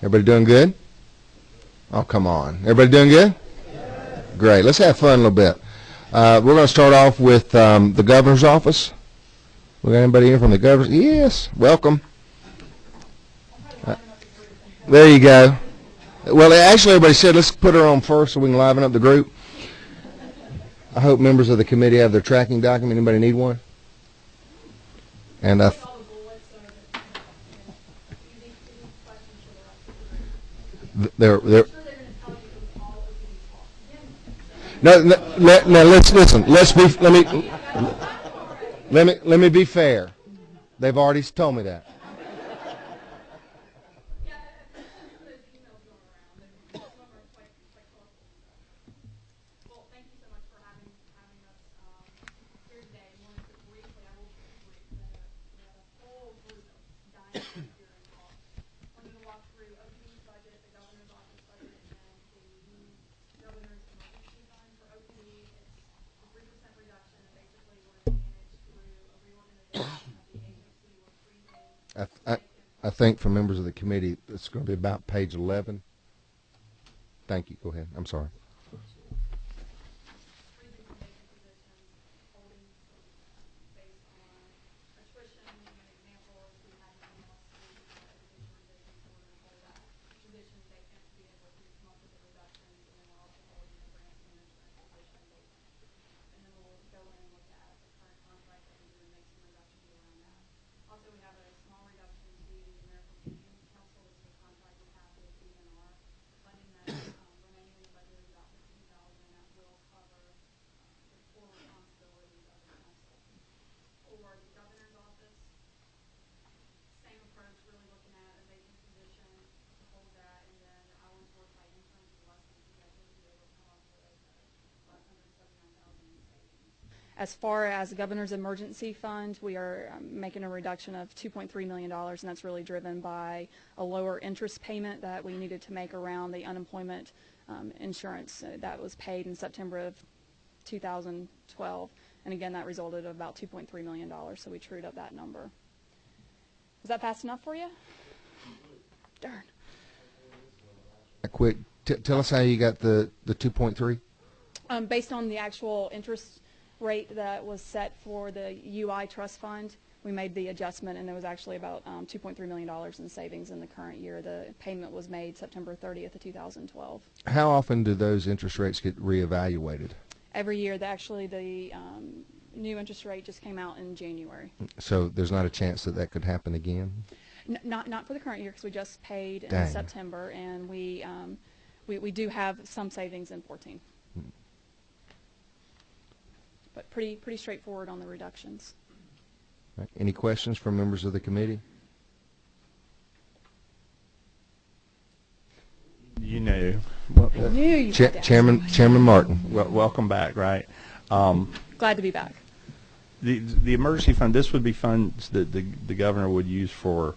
Everybody doing good? Oh, come on. Everybody doing good? Great. Let's have fun a little bit. We're going to start off with the governor's office. We got anybody here from the governor's? Yes. Welcome. There you go. Well, actually, everybody said let's put her on first so we can liven up the group. I hope members of the committee have their tracking document. Anybody need one? And they're no. Now let's listen. Let me be fair. They've already told me that. I think for members of the committee, it's going to be about page 11. Thank you. Go ahead. I'm sorry. As far as the Governor's Emergency Fund, we are making a reduction of $2.3 million, and that's really driven by a lower interest payment that we needed to make around the unemployment insurance that was paid in September of 2012. And again, that resulted in about $2.3 million, so we trued up that number. Was that fast enough for you? Darn. Quick, tell us how you got the 2.3. Based on the actual interest rate that was set for the UI trust fund, we made the adjustment, and there was actually about $2.3 million in savings in the current year. The payment was made September 30th of 2012. How often do those interest rates get reevaluated? Every year. Actually, the new interest rate just came out in January. So there's not a chance that could happen again? Not for the current year, because we just paid Dang. in September, and we do have some savings in 14. But pretty straightforward on the reductions. Right. Any questions from members of the committee? You knew. Chairman Martin. Well, welcome back, right? Glad to be back. The emergency fund, this would be funds that the governor would use for,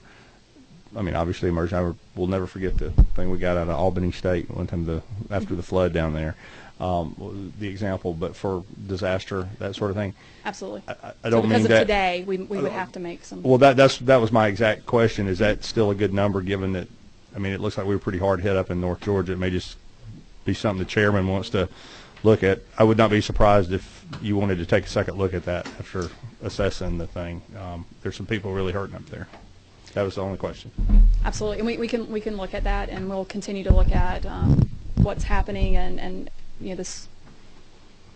I mean, obviously emergency. We'll never forget the thing we got out of Albany State one time after the flood down there. The example, but for disaster, that sort of thing. Absolutely. I don't mean that. Because of today, we would have to make some. Well, that was my exact question. Is that still a good number, given that, I mean, it looks like we were pretty hard hit up in North Georgia. It may just be something the chairman wants to look at. I would not be surprised if you wanted to take a second look at that after assessing the thing. There's some people really hurting up there. That was the only question. Absolutely, and we can look at that, and we'll continue to look at what's happening and you know, this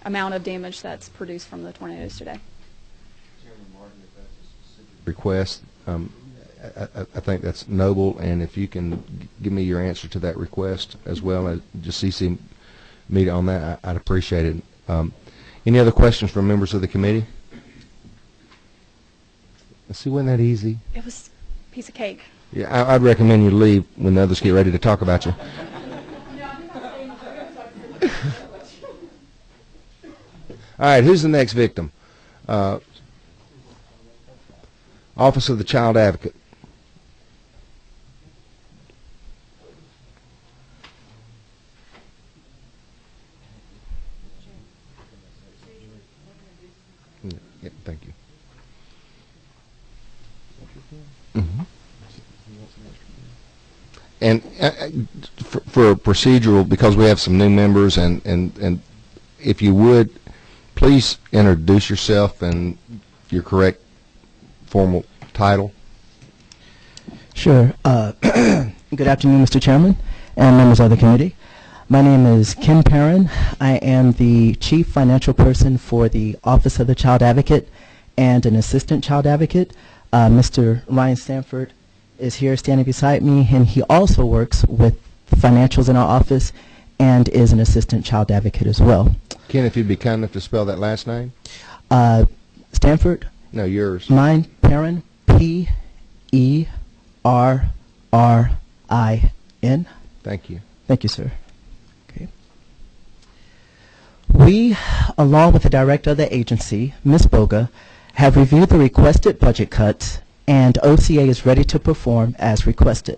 amount of damage that's produced from the tornadoes today. Chairman Martin, if that's a specific request, I think that's noble, and if you can give me your answer to that request as well as just CC me on that, I'd appreciate it. Any other questions from members of the committee? Let's see, wasn't that easy? It was a piece of cake. Yeah, I'd recommend you leave when the others get ready to talk about you. All right, who's the next victim? Office of the Child Advocate. Yeah, thank you. And for procedural, because we have some new members, and if you would, please introduce yourself and your correct formal title. Sure. Good afternoon, Mr. Chairman and members of the committee. My name is Ken Perrin. I am the Chief Financial Person for the Office of the Child Advocate and an Assistant Child Advocate. Mr. Ryan Stanford is here standing beside me, and he also works with financials in our office and is an Assistant Child Advocate as well. Ken, if you'd be kind enough to spell that last name. Stanford? No, yours. Mine, Perrin, P-E-R-R-I-N. Thank you. Thank you, sir. Okay. We, along with the director of the agency, Ms. Boga, have reviewed the requested budget cuts, and OCA is ready to perform as requested.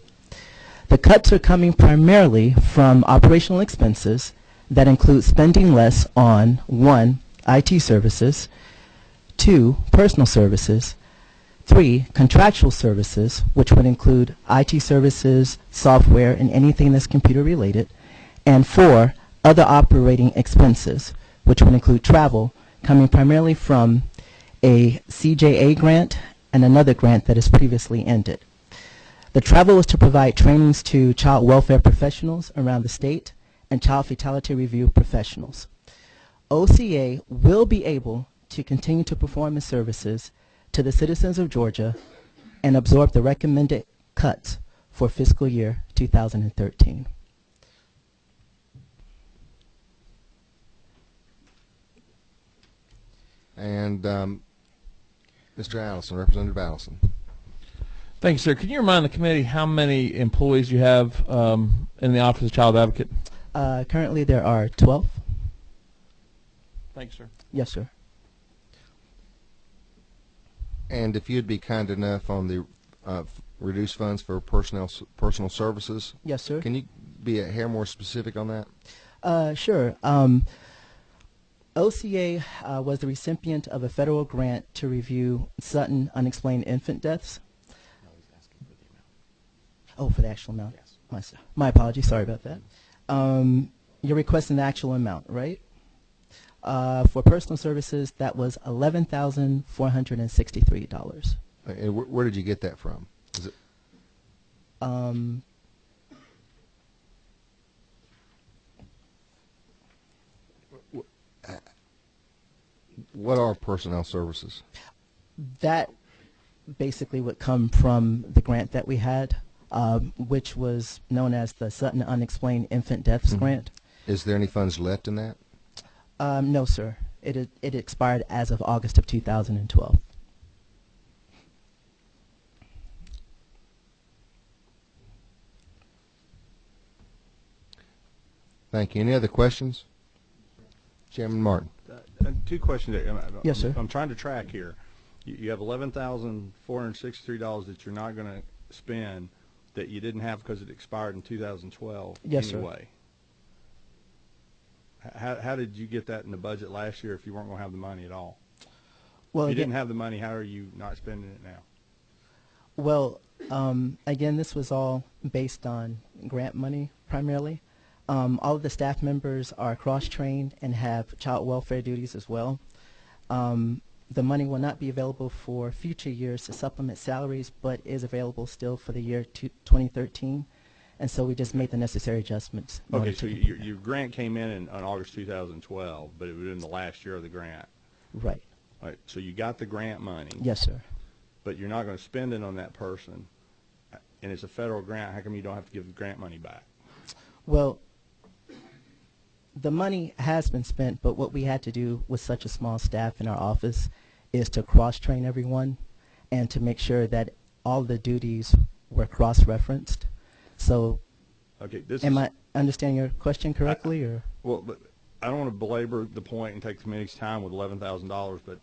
The cuts are coming primarily from operational expenses that include spending less on 1, IT services, 2, personal services, 3, contractual services, which would include IT services, software, and anything that's computer related, and 4, other operating expenses, which would include travel, coming primarily from a CJA grant and another grant that has previously ended. The travel is to provide trainings to child welfare professionals around the state and child fatality review professionals. OCA will be able to continue to perform its services to the citizens of Georgia and absorb the recommended cuts for fiscal year 2013. And Mr. Allison, Representative Allison. Thank you, sir. Can you remind the committee how many employees you have in the Office of Child Advocate? Currently there are 12. Thank you, sir. Yes, sir. And if you'd be kind enough on the reduced funds for personal services. Yes, sir. Can you be a hair more specific on that? Sure. OCA was the recipient of a federal grant to review sudden unexplained infant deaths. No, he's asking for the amount. Oh, for the actual amount? Yes. My apologies. Sorry about that. You're requesting the actual amount, right? For personal services, that was $11,463. And where did you get that from? Is it? What are personnel services? That basically would come from the grant that we had, which was known as the Sudden Unexplained Infant Deaths Grant. Is there any funds left in that? No, sir. It expired as of August of 2012. Thank you. Any other questions? Chairman Martin. Two questions. Yes, sir. I'm trying to track here. You have $11,463 that you're not going to spend that you didn't have because it expired in 2012 Yes, anyway. Sir. How did you get that in the budget last year if you weren't going to have the money at all? Well, if you again, didn't have the money, how are you not spending it now? well, again, this was all based on grant money primarily. All of the staff members are cross-trained and have child welfare duties as well. The money will not be available for future years to supplement salaries, but is available still for the year 2013. And so we just made the necessary adjustments. Okay, so your grant came in on August 2012, but it was in the last year of the grant. Right. All right, so you got the grant money. Yes, sir. But you're not going to spend it on that person, and it's a federal grant. How come you don't have to give the grant money back? Well, the money has been spent, but what we had to do with such a small staff in our office is to cross-train everyone and to make sure that all the duties were cross-referenced. So, Okay, am I understanding your question correctly, or? Well, but I don't want to belabor the point and take the committee's time with $11,000, but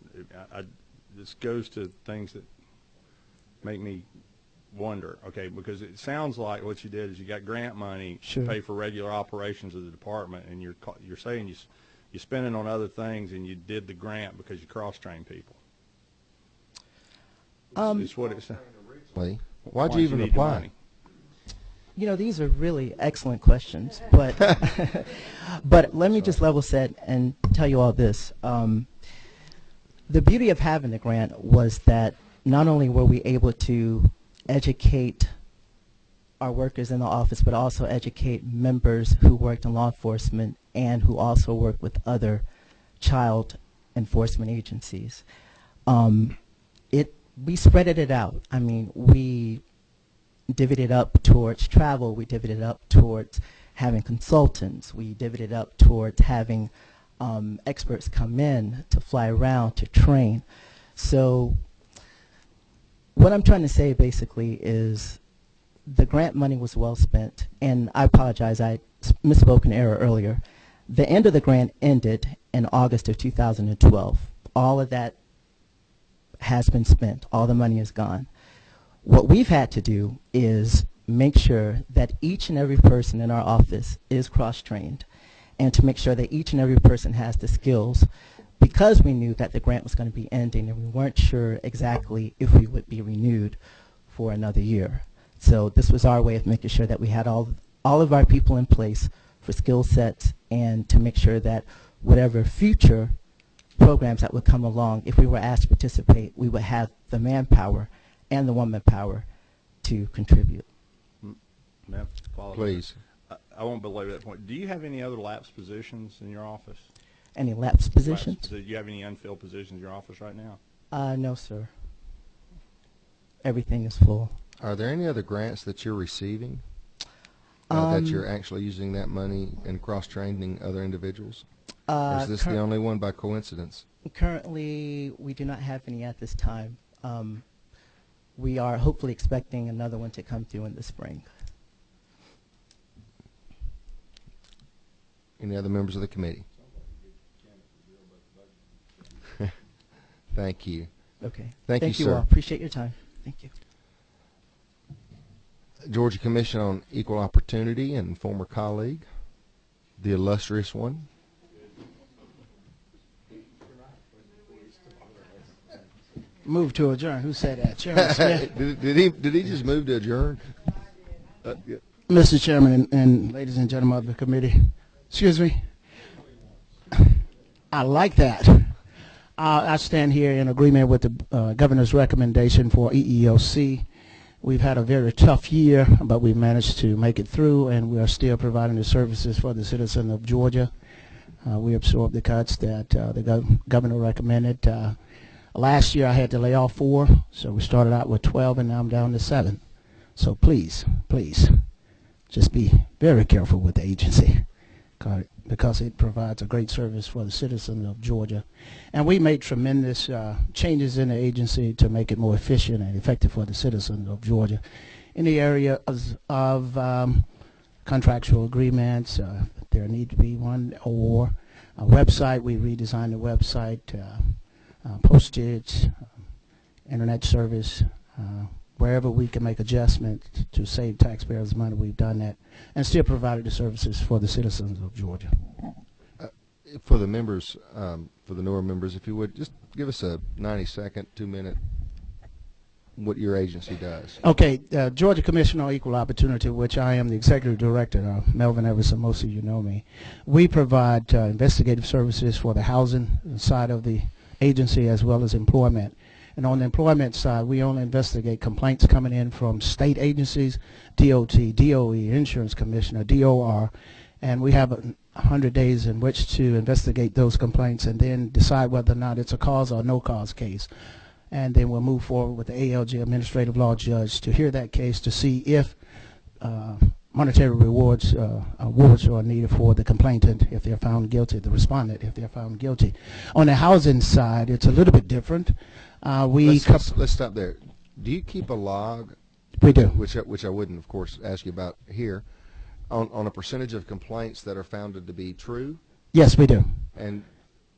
this goes to things that make me wonder, okay, because it sounds like what you did is you got grant money Sure. to pay for regular operations of the department, and you're saying you spend it on other things, and you did the grant because you cross-trained people. It's what it's. Why'd you even need the apply? money? You know, these are really excellent questions, but but let me just level set and tell you all this. The beauty of having the grant was that not only were we able to educate our workers in the office, but also educate members who worked in law enforcement and who also worked with other child enforcement agencies. We spread it out. I mean, we divvied it up towards travel. We divvied it up towards having consultants. We divvied it up towards having experts come in to fly around to train. So what I'm trying to say basically is the grant money was well spent, and I apologize, I misspoke an error earlier. The end of the grant ended in August of 2012. All of that has been spent. All the money is gone. What we've had to do is make sure that each and every person in our office is cross-trained, and to make sure that each and every person has the skills, because we knew that the grant was going to be ending and we weren't sure exactly if we would be renewed for another year. So this was our way of making sure that we had all of our people in place for skill sets, and to make sure that whatever future programs that would come along, if we were asked to participate, we would have the manpower and the woman power to contribute. Ma'am, follow up. Please. I won't belabor that point. Do you have any other lapsed positions in your office? Any lapsed positions? Do you have any unfilled positions in your office right now? No, sir. Everything is full. Are there any other grants that you're receiving that you're actually using that money and cross-training other individuals? Or is this the only one by coincidence? Currently, we do not have any at this time. We are hopefully expecting another one to come through in the spring. Any other members of the committee? Thank you. Okay. Thank you, sir. all. Appreciate your time. Thank you. Georgia Commission on Equal Opportunity and former colleague, the illustrious one. Move to adjourn. Who said that? Chairman Smith. Did he just move to adjourn? Yeah. Mr. Chairman and ladies and gentlemen of the committee. Excuse me. I like that. I stand here in agreement with the governor's recommendation for EEOC. We've had a very tough year, but we managed to make it through, and we are still providing the services for the citizens of Georgia. We absorbed the cuts that the governor recommended. Last year I had to lay off 4, so we started out with 12, and now I'm down to 7. So please, please, just be very careful with the agency, because it provides a great service for the citizens of Georgia. And we made tremendous changes in the agency to make it more efficient and effective for the citizens of Georgia in the area of contractual agreements. There need to be one, or a website. We redesigned the website, postage, internet service. Wherever we can make adjustments to save taxpayers money, we've done that, and still provided the services for the citizens of Georgia. For the members, for the newer members, if you would, just give us a 90-second, 2-minute, what your agency does. Okay, Georgia Commission on Equal Opportunity, which I am the executive director, Melvin Everson, most of you know me. We provide investigative services for the housing side of the agency as well as employment. And on the employment side, we only investigate complaints coming in from state agencies, DOT, DOE, Insurance Commissioner, DOR, and we have 100 days in which to investigate those complaints and then decide whether or not it's a cause or no cause case. And then we'll move forward with the ALJ, Administrative Law Judge, to hear that case to see if monetary awards are needed for the complainant if they're found guilty, the respondent if they're found guilty. On the housing side, it's a little bit different. Let's stop there. Do you keep a log? We do. Which I wouldn't, of course, ask you about here, on a percentage of complaints that are found to be true? Yes, we do. And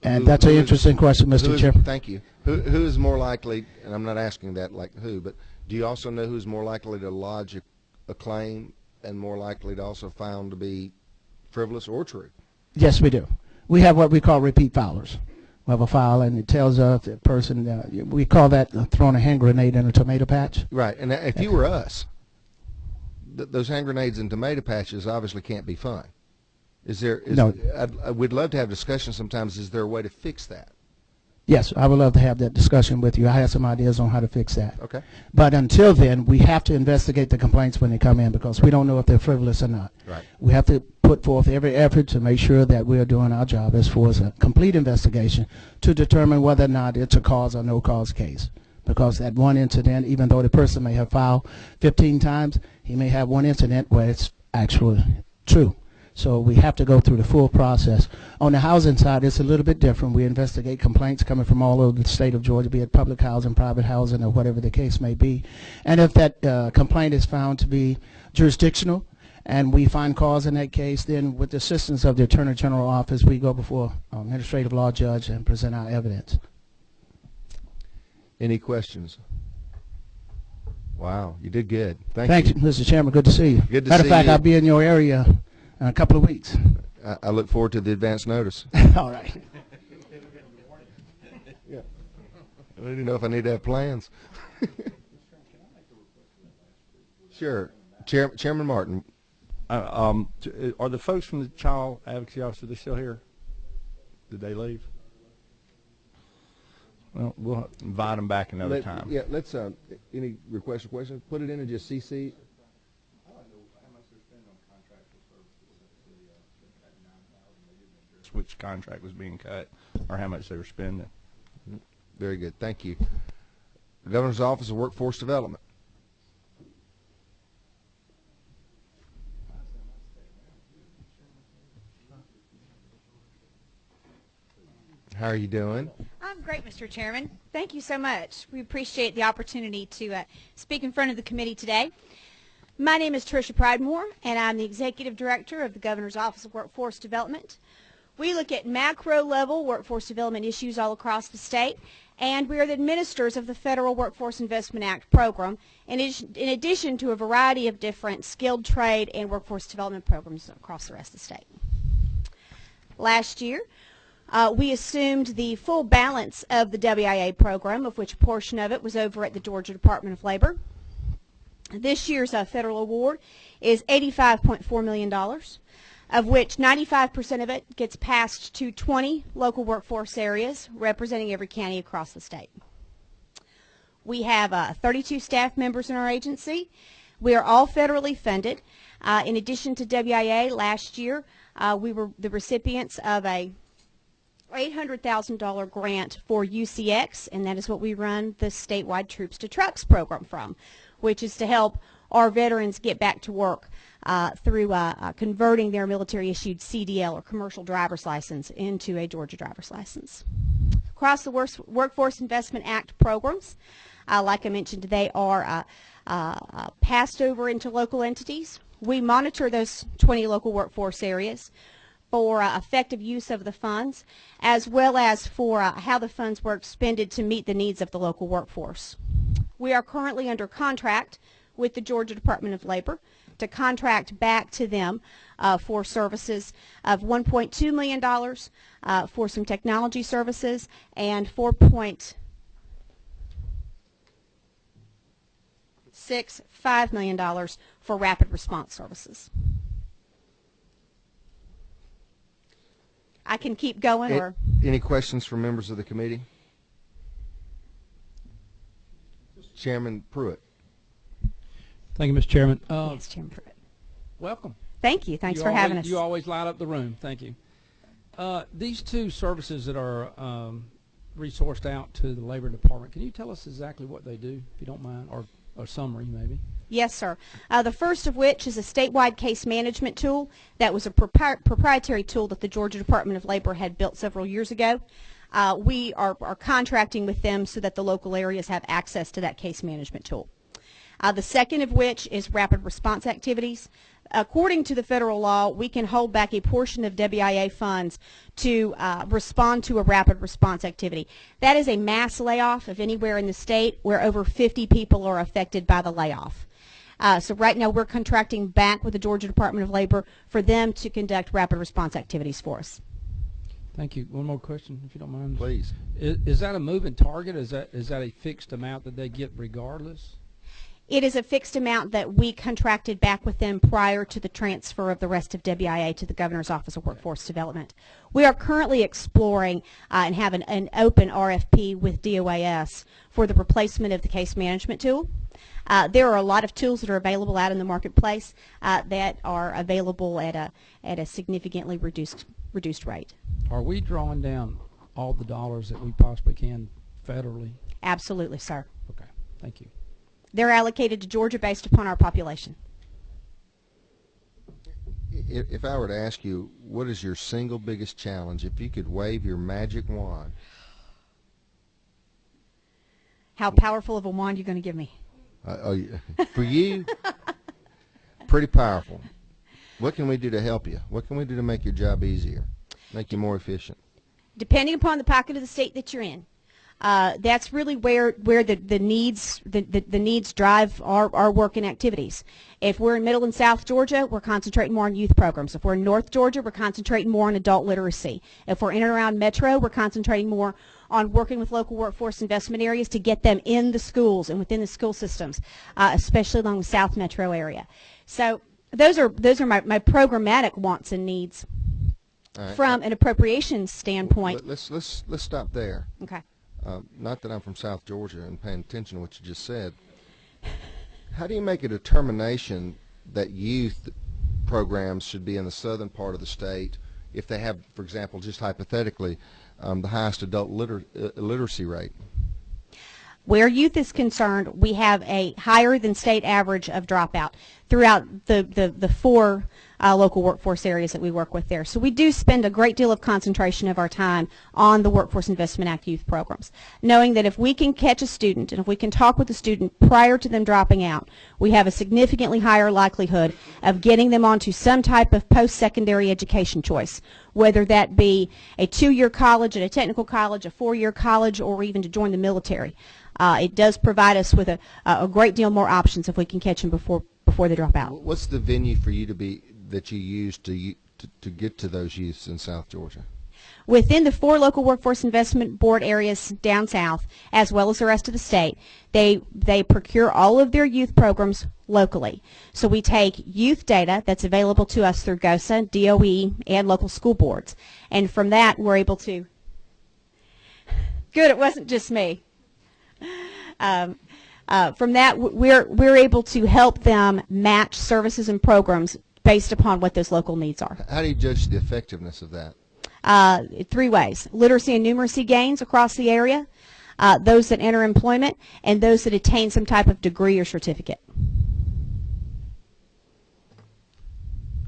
that's an interesting question, Mr. Chairman. Thank you. Who is more likely, and I'm not asking that like who, but do you also know who's more likely to lodge a claim and more likely to also found to be frivolous or true? Yes, we do. We have what we call repeat filers. We have a file, and it tells us the person, we call that throwing a hand grenade in a tomato patch. Right, and if you were us, those hand grenades and tomato patches obviously can't be fun. No. We'd love to have discussions sometimes. Is there a way to fix that? Yes, I would love to have that discussion with you. I have some ideas on how to fix that. Okay. But until then, we have to investigate the complaints when they come in because we don't know if they're frivolous or not. Right. We have to put forth every effort to make sure that we are doing our job as far as a complete investigation to determine whether or not it's a cause or no cause case. Because that one incident, even though the person may have filed 15 times, he may have one incident where it's actually true. So we have to go through the full process. On the housing side, it's a little bit different. We investigate complaints coming from all over the state of Georgia, be it public housing, private housing, or whatever the case may be. And if that complaint is found to be jurisdictional and we find cause in that case, then with the assistance of the Attorney General office, we go before administrative law judge and present our evidence. Any questions? Wow, you did good. Thank you, Mr. Chairman. Good to see you. Good to Matter see of fact, you. I'll be in your area in a couple of weeks. I look forward to the advance notice. All right. Yeah. I don't even know if I need to have plans. Sure. Chairman Martin. Are the folks from the Child Advocacy Office, are they still here? Did they leave? Well, we'll invite them back another time. Yeah, let's, any requests or questions, put it in and just CC. Which contract was being cut or how much they were spending. Very good. Thank you. The Governor's Office of Workforce Development. How are you doing? I'm great, Mr. Chairman. Thank you so much. We appreciate the opportunity to speak in front of the committee today. My name is Tricia Pridemore, and I'm the Executive Director of the Governor's Office of Workforce Development. We look at macro-level workforce development issues all across the state, and we are the administrators of the Federal Workforce Investment Act program, in addition to a variety of different skilled trade and workforce development programs across the rest of the state. Last year, we assumed the full balance of the WIA program, of which a portion of it was over at the Georgia Department of Labor. This year's federal award is $85.4 million, of which 95% of it gets passed to 20 local workforce areas representing every county across the state. We have 32 staff members in our agency. We are all federally funded. In addition to WIA, last year we were the recipients of a $800,000 grant for UCX, and that is what we run the statewide Troops to Trucks program from, which is to help our veterans get back to work through converting their military-issued CDL or commercial driver's license into a Georgia driver's license. Across the Workforce Investment Act programs, like I mentioned, they are passed over into local entities. We monitor those 20 local workforce areas for effective use of the funds, as well as for how the funds were expended to meet the needs of the local workforce. We are currently under contract with the Georgia Department of Labor to contract back to them for services of $1.2 million for some technology services and $4.65 million for rapid response services. I can keep going, or Any questions from members of the committee? Chairman Pruitt. Thank you, Mr. Chairman. yes, Chairman Pruitt. Welcome. Thank you. Thanks for having us. You always light up the room. Thank you. These two services that are resourced out to the Labor Department, can you tell us exactly what they do, if you don't mind, or a summary maybe? Yes, sir. The first of which is a statewide case management tool that was a proprietary tool that the Georgia Department of Labor had built several years ago. We are contracting with them so that the local areas have access to that case management tool. The second of which is rapid response activities. According to the federal law, we can hold back a portion of WIA funds to respond to a rapid response activity. That is a mass layoff of anywhere in the state where over 50 people are affected by the layoff. So right now we're contracting back with the Georgia Department of Labor for them to conduct rapid response activities for us. Thank you. One more question, if you don't mind. Please. Is that a moving target? Is that a fixed amount that they get regardless? It is a fixed amount that we contracted back with them prior to the transfer of the rest of WIA to the Governor's Office of Workforce Development. We are currently exploring and have an open RFP with DOAS for the replacement of the case management tool. There are a lot of tools that are available out in the marketplace that are available at a significantly reduced rate. Are we drawing down all the dollars that we possibly can federally? Absolutely, sir. Okay, thank you. They're allocated to Georgia based upon our population. If I were to ask you, what is your single biggest challenge, if you could wave your magic wand? How powerful of a wand are you going to give me? For you, pretty powerful. What can we do to help you? What can we do to make your job easier, make you more efficient? Depending upon the pocket of the state that you're in, that's really where the needs drive our work and activities. If we're in Middle and South Georgia, we're concentrating more on youth programs. If we're in North Georgia, we're concentrating more on adult literacy. If we're in and around Metro, we're concentrating more on working with local workforce investment areas to get them in the schools and within the school systems, especially along the South Metro area. So those are my programmatic wants and needs. Right. From an appropriations standpoint. Let's stop there. Okay. Not that I'm from South Georgia and paying attention to what you just said. How do you make a determination that youth programs should be in the southern part of the state if they have, for example, just hypothetically, the highest adult literacy rate? Where youth is concerned, we have a higher than state average of dropout throughout the four local workforce areas that we work with there. So we do spend a great deal of concentration of our time on the Workforce Investment Act youth programs, knowing that if we can catch a student and if we can talk with the student prior to them dropping out, we have a significantly higher likelihood of getting them onto some type of post-secondary education choice, whether that be a 2-year college at a technical college, a 4-year college, or even to join the military. It does provide us with a great deal more options if we can catch them before they drop out. What's the venue for you that you use to get to those youths in South Georgia? Within the 4 local workforce investment board areas down south, as well as the rest of the state, they procure all of their youth programs locally. So we take youth data that's available to us through GOSA, DOE, and local school boards, and from that we're able to. Good, it wasn't just me. From that, we're able to help them match services and programs based upon what those local needs are. How do you judge the effectiveness of that? 3 ways: literacy and numeracy gains across the area, those that enter employment, and those that attain some type of degree or certificate.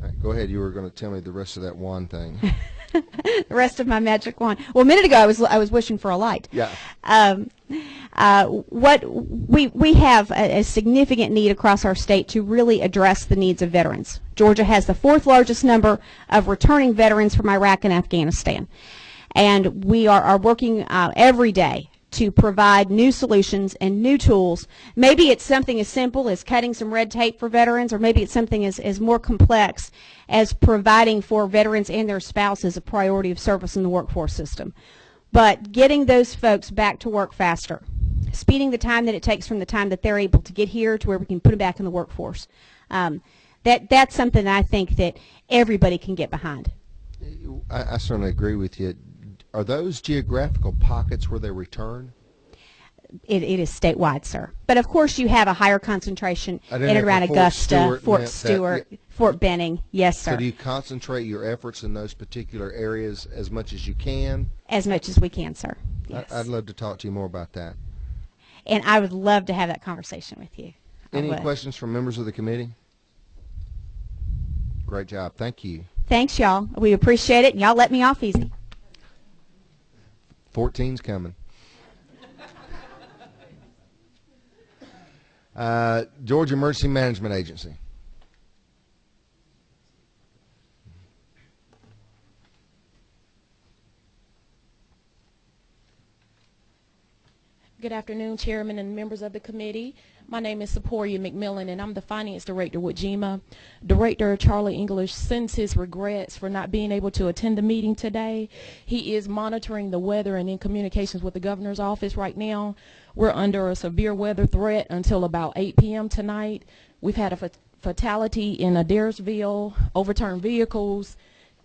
All right, go ahead. You were going to tell me the rest of that wand thing. The rest of my magic wand. Well, a minute ago I was wishing for a light. Yeah. What we have a significant need across our state to really address the needs of veterans. Georgia has the 4th largest number of returning veterans from Iraq and Afghanistan, and we are working every day to provide new solutions and new tools. Maybe it's something as simple as cutting some red tape for veterans, or maybe it's something as more complex as providing for veterans and their spouses a priority of service in the workforce system. But getting those folks back to work faster, speeding the time that it takes from the time that they're able to get here to where we can put them back in the workforce, that's something that I think that everybody can get behind. I certainly agree with you. Are those geographical pockets where they return? It is statewide, sir. But of course you have a higher concentration in and around Augusta, Fort Stewart, Fort Benning. Yes, sir. So do you concentrate your efforts in those particular areas as much as you can? As much as we can, sir. Yes. I'd love to talk to you more about that. And I would love to have that conversation with you. Any questions from members of the committee? Great job. Thank you. Thanks, y'all. We appreciate it, and y'all let me off easy. 14's coming. Georgia Emergency Management Agency. Good afternoon, Chairman and members of the committee. My name is Seporia McMillan, and I'm the Finance Director with GEMA. Director Charlie English sends his regrets for not being able to attend the meeting today. He is monitoring the weather and in communications with the Governor's office right now. We're under a severe weather threat until about 8 p.m. tonight. We've had a fatality in Adairsville, overturned vehicles.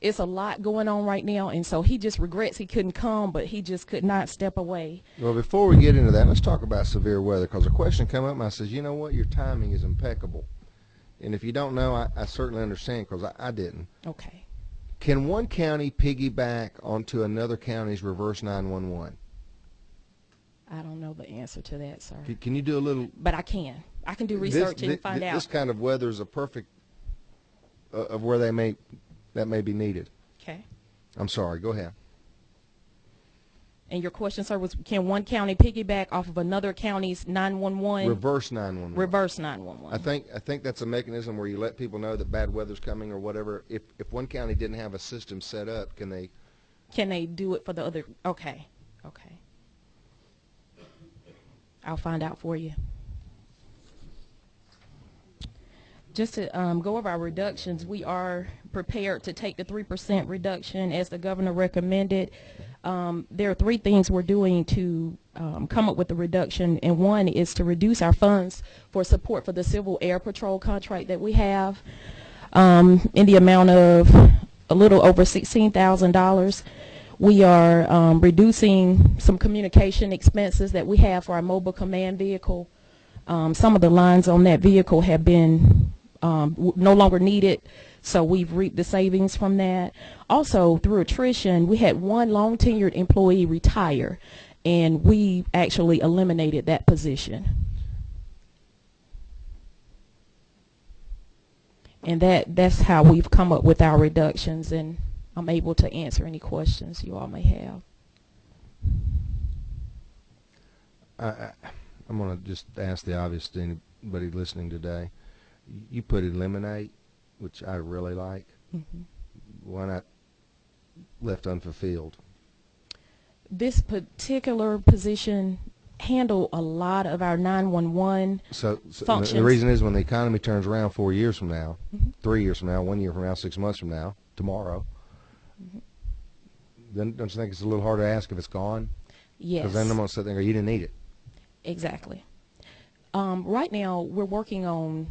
It's a lot going on right now, and so he just regrets he couldn't come, but he just could not step away. Well, before we get into that, let's talk about severe weather, because a question came up and I says, you know what, your timing is impeccable. And if you don't know, I certainly understand, because I didn't. Okay. Can one county piggyback onto another county's reverse 911? I don't know the answer to that, sir. Can you do a little? But I can. I can do research and find out. This kind of weather is a perfect of where that may be needed. Okay. I'm sorry. Go ahead. And your question, sir, was can one county piggyback off of another county's 911? Reverse 911. Reverse 911. I think that's a mechanism where you let people know that bad weather's coming or whatever. If one county didn't have a system set up, can they? Can they do it for the other? Okay. Okay. I'll find out for you. Just to go over our reductions, we are prepared to take the 3% reduction as the governor recommended. There are three things we're doing to come up with the reduction, and one is to reduce our funds for support for the Civil Air Patrol contract that we have in the amount of a little over $16,000. We are reducing some communication expenses that we have for our mobile command vehicle. Some of the lines on that vehicle have been no longer needed, so we've reaped the savings from that. Also, through attrition, we had one long-tenured employee retire, and we actually eliminated that position. And that's how we've come up with our reductions, and I'm able to answer any questions you all may have. I'm going to just ask the obvious to anybody listening today. You put eliminate, which I really like. Mm-hmm. Why not left unfulfilled? This particular position handle a lot of our 911 functions. The reason is when the economy turns around 4 years from now, mm-hmm. 3 years from now, 1 year from now, 6 months from now, tomorrow, mm-hmm. then don't you think it's a little hard to ask if it's gone? Yes. Because then I'm going to sit there and go, you didn't need it. Exactly. Right now, we're working on,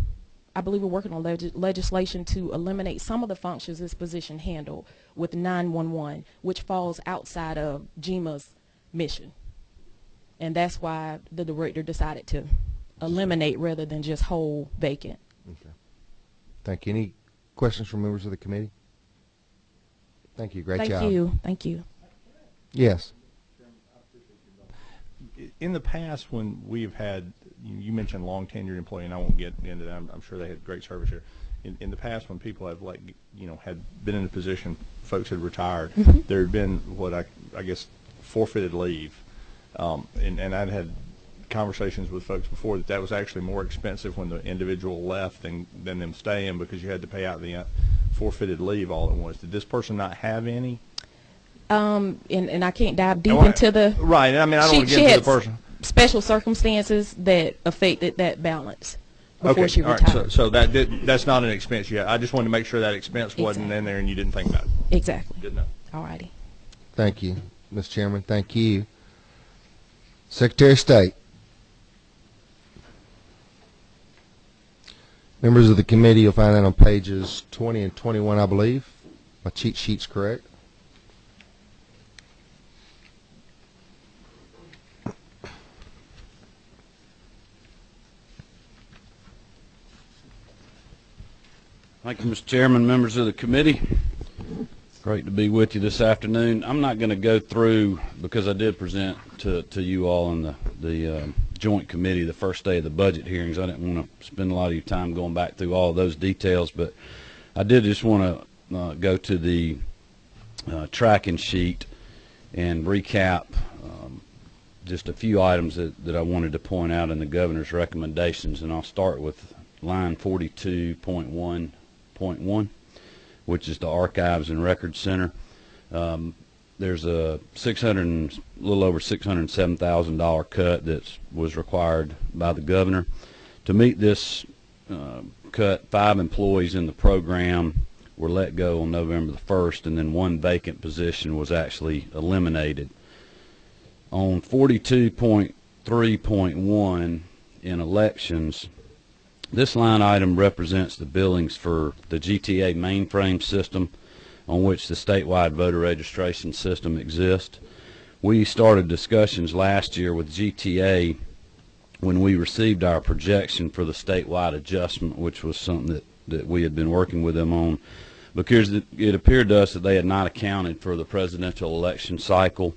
I believe we're working on legislation to eliminate some of the functions this position handled with 911, which falls outside of GEMA's mission. And that's why the director decided to eliminate rather than just hold vacant. Okay. Thank you. Any questions from members of the committee? Thank you. Great job. Thank you. Thank you. Yes. In the past, when we've had, you mentioned long tenured employee, and I won't get into that. I'm sure they had great service here. In the past, when people have had been in a position, folks had retired, mm-hmm. there had been what I guess forfeited leave, and I'd had conversations with folks before that was actually more expensive when the individual left than them staying, because you had to pay out the forfeited leave all at once. Did this person not have any? And I can't dive deep into the right. I mean, I don't want to get into the person. Special circumstances that affected that balance before she retired. All right. So that's not an expense yet. I just wanted to make sure that expense wasn't in there and you didn't think about it. Exactly. Good enough. All righty. Thank you, Mr. Chairman. Thank you. Secretary of State. Members of the committee, you'll find that on pages 20 and 21, I believe. My cheat sheet's correct. Thank you, Mr. Chairman, members of the committee. Great to be with you this afternoon. I'm not going to go through, because I did present to you all in the joint committee the first day of the budget hearings. I didn't want to spend a lot of your time going back through all of those details, but I did just want to go to the tracking sheet and recap just a few items that I wanted to point out in the governor's recommendations, and I'll start with line 42.1.1, which is the Archives and Records Center. there's a little over $607,000 cut that was required by the governor. To meet this cut, 5 employees in the program were let go on November the 1st, and then 1 vacant position was actually eliminated. On 42.3.1 in elections, this line item represents the billings for the GTA mainframe system on which the statewide voter registration system exists. We started discussions last year with GTA when we received our projection for the statewide adjustment, which was something that we had been working with them on, because it appeared to us that they had not accounted for the presidential election cycle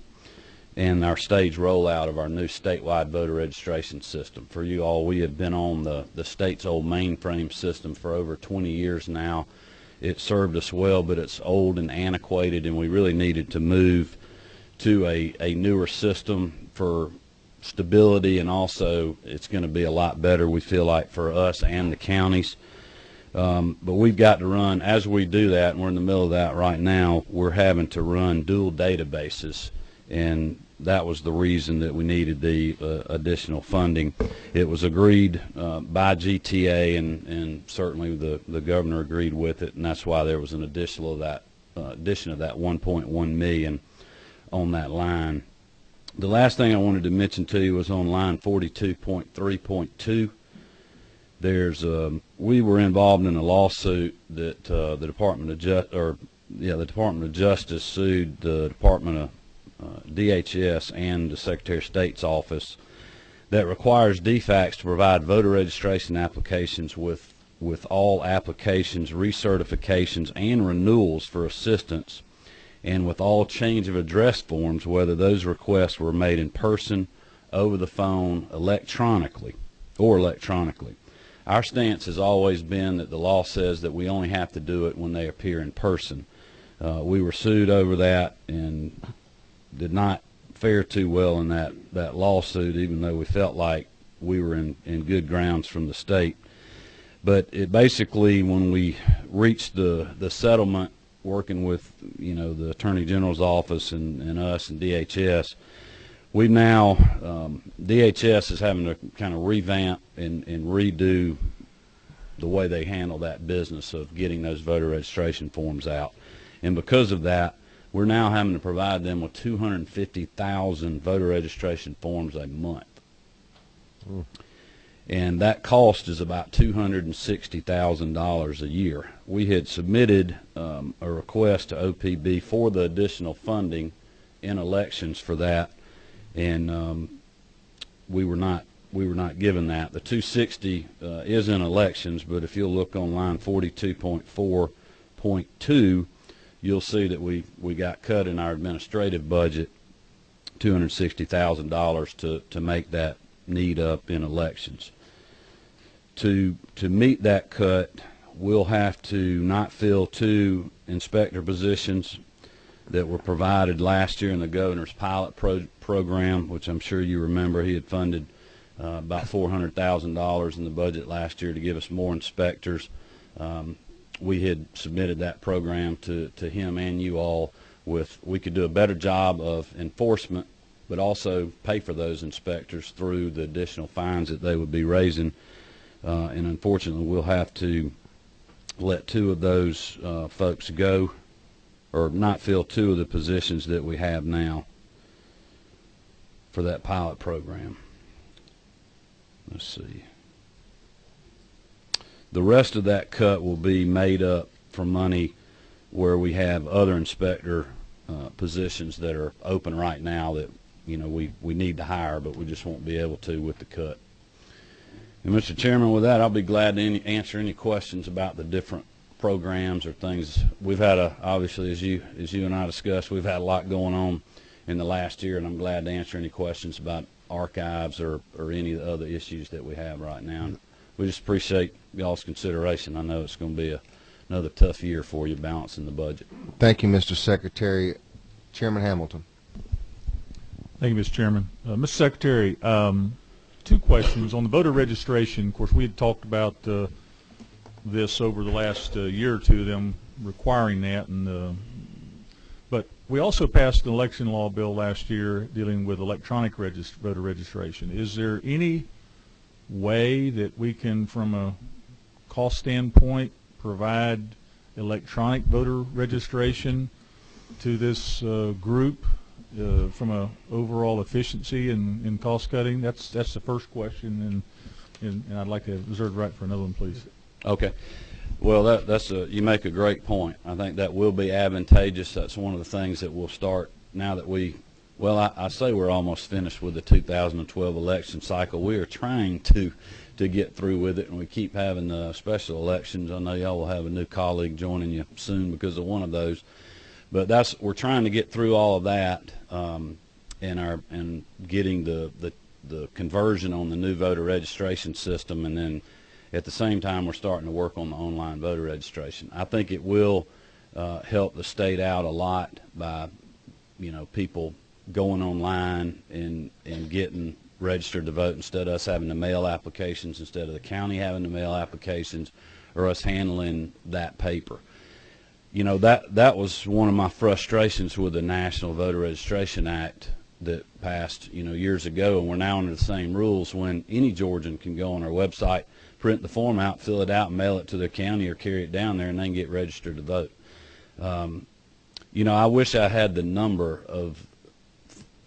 and our stage rollout of our new statewide voter registration system. For you all, we have been on the state's old mainframe system for over 20 years now. It served us well, but it's old and antiquated, and we really needed to move to a newer system for stability, and also it's going to be a lot better, we feel like, for us and the counties. But we've got to run, as we do that, and we're in the middle of that right now, we're having to run dual databases, and that was the reason that we needed the additional funding. It was agreed by GTA, and certainly the governor agreed with it, and that's why there was an addition of that $1.1 million on that line. The last thing I wanted to mention to you was on line 42.3.2. There's we were involved in a lawsuit that the Department of Justice sued the Department of DHS and the Secretary of State's office that requires DFACS to provide voter registration applications with all applications, recertifications, and renewals for assistance, and with all change of address forms, whether those requests were made in person, over the phone, electronically. Our stance has always been that the law says that we only have to do it when they appear in person. We were sued over that and did not fare too well in that lawsuit, even though we felt like we were in good grounds from the state. But it basically, when we reached the settlement, working with the Attorney General's office and us and DHS, we now DHS is having to kind of revamp and redo the way they handle that business of getting those voter registration forms out, and because of that, we're now having to provide them with 250,000 voter registration forms a month. And that cost is about $260,000 a year. We had submitted a request to OPB for the additional funding in elections for that, and we were not given that. The 260 is in elections, but if you'll look on line 42.4.2, you'll see that we got cut in our administrative budget $260,000 to make that need up in elections. To meet that cut, we'll have to not fill 2 inspector positions that were provided last year in the governor's pilot program, which I'm sure you remember. He had funded about $400,000 in the budget last year to give us more inspectors. We had submitted that program to him and you all with we could do a better job of enforcement, but also pay for those inspectors through the additional fines that they would be raising. And unfortunately, we'll have to let 2 of those folks go, or not fill 2 of the positions that we have now for that pilot program. Let's see. The rest of that cut will be made up from money where we have other inspector positions that are open right now that we need to hire, but we just won't be able to with the cut. And Mr. Chairman, with that, I'll be glad to answer any questions about the different programs or things. We've had obviously, as you and I discussed, we've had a lot going on in the last year, and I'm glad to answer any questions about archives or any of the other issues that we have right now. And we just appreciate y'all's consideration. I know it's going to be another tough year for you balancing the budget. Thank you, Mr. Secretary. Chairman Hamilton. Thank you, Mr. Chairman. Mr. Secretary, 2 questions. On the voter registration, of course, we had talked about this over the last year or 2, them requiring that, but We also passed an election law bill last year dealing with electronic voter registration. Is there any way that we can, from a cost standpoint, provide electronic voter registration to this group from a overall efficiency and cost cutting? That's the first question, and I'd like to reserve the right for another one, please. Okay. Well, you make a great point. I think that will be advantageous. That's one of the things that we'll start now that I say we're almost finished with the 2012 election cycle. We are trying to get through with it, and we keep having special elections. I know y'all will have a new colleague joining you soon because of one of those. But we're trying to get through all of that and getting the conversion on the new voter registration system, and then at the same time we're starting to work on the online voter registration. I think it will help the state out a lot by people going online and getting registered to vote instead of us having to mail applications, instead of the county having to mail applications, or us handling that paper. That was one of my frustrations with the National Voter Registration Act that passed years ago, and we're now under the same rules when any Georgian can go on our website, print the form out, fill it out, and mail it to their county or carry it down there, and then get registered to vote. I wish I had the number of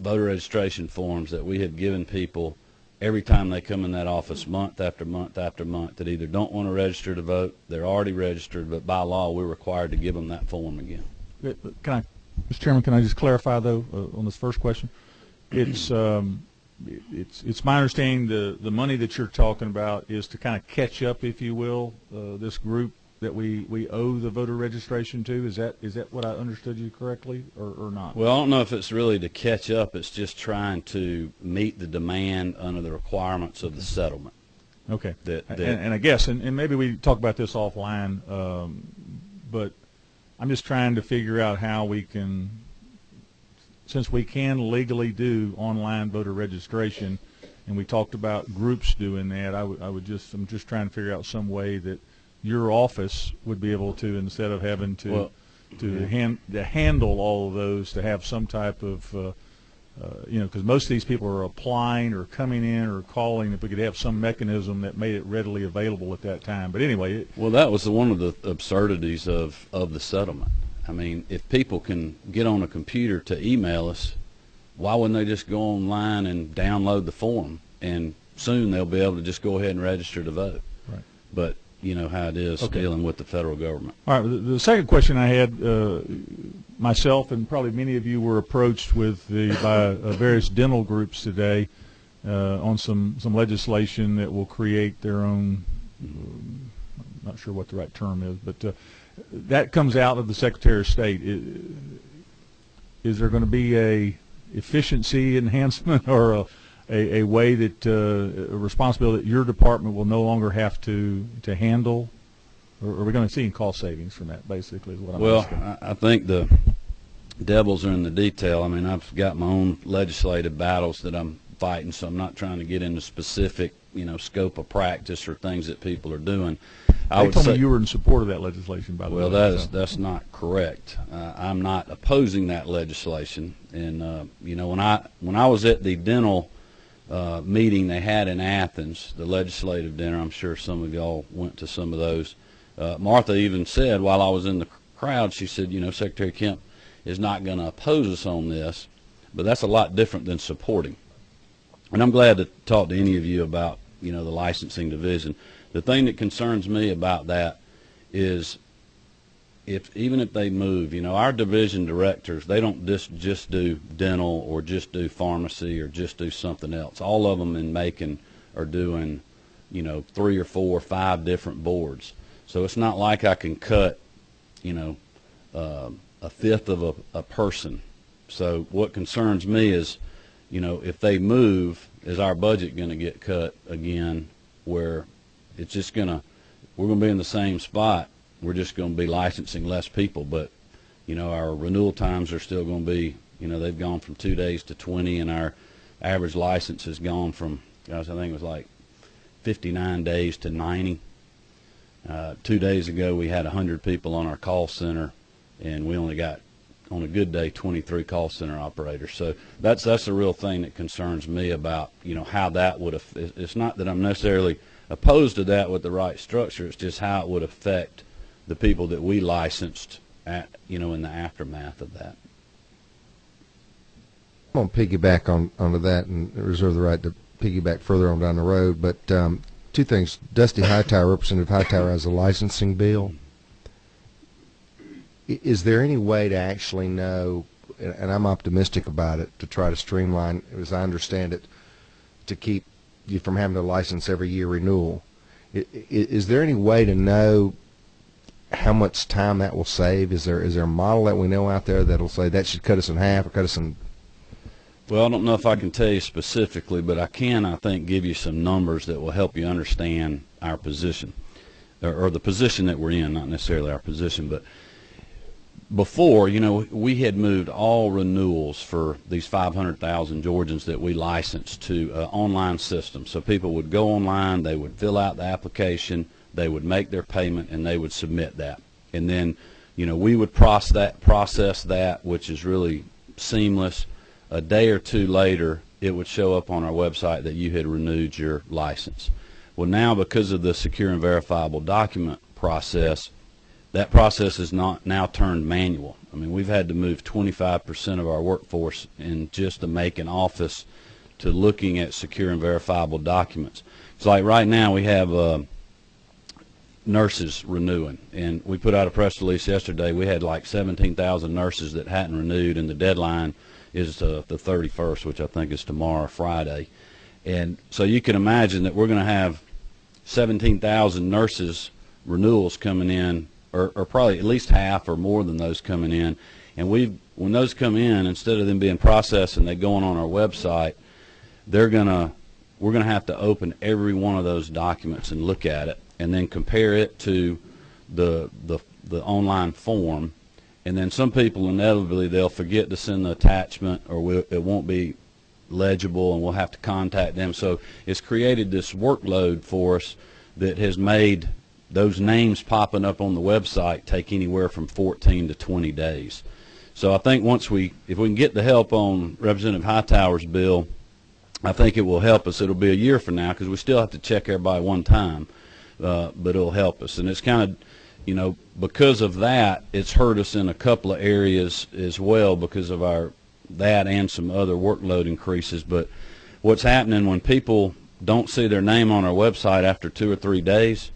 voter registration forms that we had given people every time they come in that office, month after month after month, that either don't want to register to vote, they're already registered, but by law we're required to give them that form again. Mr. Chairman, can I just clarify though on this first question? It's my understanding the money that you're talking about is to kind of catch up, if you will, this group that we owe the voter registration to. Is that what I understood you correctly, or not? Well, I don't know if it's really to catch up. It's just trying to meet the demand under the requirements of the settlement. Okay. And I guess, and maybe we talk about this offline, but I'm just trying to figure out how we can, since we can legally do online voter registration, and we talked about groups doing that, I'm just trying to figure out some way that your office would be able to, instead of having to handle all of those, to have some type of because most of these people are applying or coming in or calling, if we could have some mechanism that made it readily available at that time. But anyway. Well, that was one of the absurdities of the settlement. I mean, if people can get on a computer to email us, why wouldn't they just go online and download the form? And soon they'll be able to just go ahead and register to vote. Right. But you know how it is dealing with the federal government. All right. The second question I had, myself and probably many of you were approached by various dental groups today on some legislation that will create their own. I'm not sure what the right term is, but that comes out of the Secretary of State. Is there going to be a efficiency enhancement or a way that a responsibility that your department will no longer have to handle, or are we going to see cost savings from that? Basically, is what I'm asking. Well, I think the devils are in the detail. I mean, I've got my own legislative battles that I'm fighting, so I'm not trying to get into specific, scope of practice or things that people are doing. They told me you were in support of that legislation, by the way. Well, that's not correct. I'm not opposing that legislation, and when I was at the dental meeting they had in Athens, the legislative dinner, I'm sure some of y'all went to some of those. Martha even said, while I was in the crowd, she said, Secretary Kemp is not going to oppose us on this, but that's a lot different than supporting. And I'm glad to talk to any of you about, the licensing division. The thing that concerns me about that is even if they move, our division directors, they don't just do dental or just do pharmacy or just do something else. All of them in Macon are doing, 3 or 4 or 5 different boards. So it's not like I can cut, a fifth of a person. So what concerns me is, if they move, is our budget going to get cut again, where it's just we're going to be in the same spot. We're just going to be licensing less people, but, our renewal times are still going to be, they've gone from 2 days to 20, and our average license has gone from, I think it was like 59 days to 90. 2 days ago, we had 100 people on our call center, and we only got on a good day, 23 call center operators. So that's a real thing that concerns me about, how that would it's not that I'm necessarily opposed to that with the right structure. It's just how it would affect the people that we licensed at, in the aftermath of that. I'm going to piggyback onto that and reserve the right to piggyback further on down the road. But two things. Dusty Hightower, Representative Hightower, has a licensing bill. Is there any way to actually know, and I'm optimistic about it, to try to streamline, as I understand it, to keep you from having to license every year renewal? Is there any way to know how much time that will save? Is there a model that we know out there that'll say that should cut us in half or cut us in? Well, I don't know if I can tell you specifically, but I can, I think, give you some numbers that will help you understand our position, or the position that we're in, not necessarily our position. But before, we had moved all renewals for these 500,000 Georgians that we licensed to online systems. So people would go online, they would fill out the application, they would make their payment, and they would submit that. And then, we would process that, which is really seamless. A day or two later, it would show up on our website that you had renewed your license. Well, now because of the secure and verifiable document process, that process is not now turned manual. I mean, we've had to move 25% of our workforce in just the Macon office to looking at secure and verifiable documents. It's like right now we have nurses renewing, and we put out a press release yesterday. We had like 17,000 nurses that hadn't renewed, and the deadline is the 31st, which I think is tomorrow, Friday. And so you can imagine that we're going to have 17,000 nurses renewals coming in, or probably at least half or more than those coming in. And when those come in, instead of them being processed and they going on our website, we're going to have to open every one of those documents and look at it, and then compare it to the online form. And then some people, inevitably, they'll forget to send the attachment, or it won't be legible, and we'll have to contact them. So it's created this workload for us that has made those names popping up on the website take anywhere from 14 to 20 days. So I think if we can get the help on Representative Hightower's bill, I think it will help us. It'll be a year from now because we still have to check everybody one time, but it'll help us. And it's kind of, because of that, it's hurt us in a couple of areas as well because of that and some other workload increases. But what's happening when people don't see their name on our website after 2 or 3 days,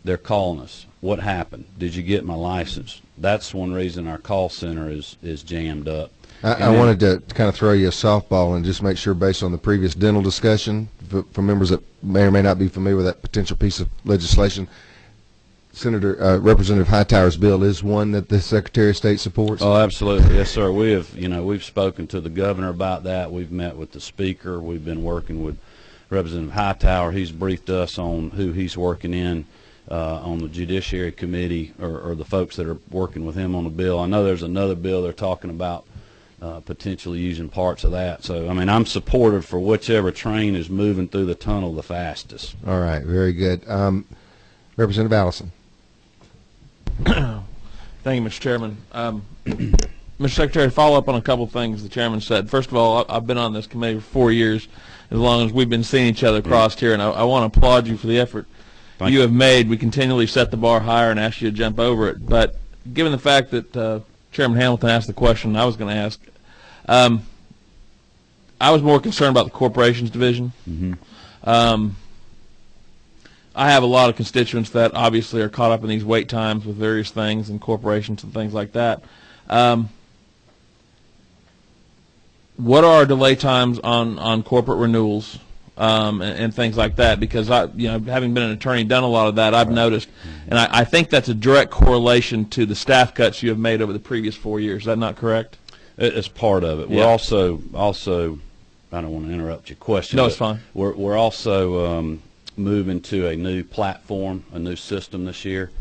they're calling us. What happened? Did you get my license? That's one reason our call center is jammed up. I wanted to kind of throw you a softball and just make sure, based on the previous dental discussion, for members that may or may not be familiar with that potential piece of legislation, Representative Hightower's bill is one that the Secretary of State supports? Oh, absolutely. Yes, sir. We've spoken to the governor about that. We've met with the Speaker. We've been working with Representative Hightower. He's briefed us on who he's working in on the Judiciary Committee, or the folks that are working with him on the bill. I know there's another bill they're talking about potentially using parts of that. So, I mean, I'm supportive for whichever train is moving through the tunnel the fastest. All right. Very good. Representative Allison. Thank you, Mr. Chairman. Mr. Secretary, follow up on a couple of things the chairman said. First of all, I've been on this committee for 4 years, as long as we've been seeing each other crossed here, and I want to applaud you for the effort you have made. We continually set the bar higher and ask you to jump over it. But given the fact that Chairman Hamilton asked the question I was going to ask, I was more concerned about the corporations division. Mm-hmm. I have a lot of constituents that obviously are caught up in these wait times with various things and corporations and things like that. What are our delay times on corporate renewals and things like that? Because having been an attorney, done a lot of that, I've noticed, and I think that's a direct correlation to the staff cuts you have made over the previous 4 years. Is that not correct? It's part of it. Yeah. We're also I don't want to interrupt your question. No, it's fine. We're also moving to a new platform, a new system this year,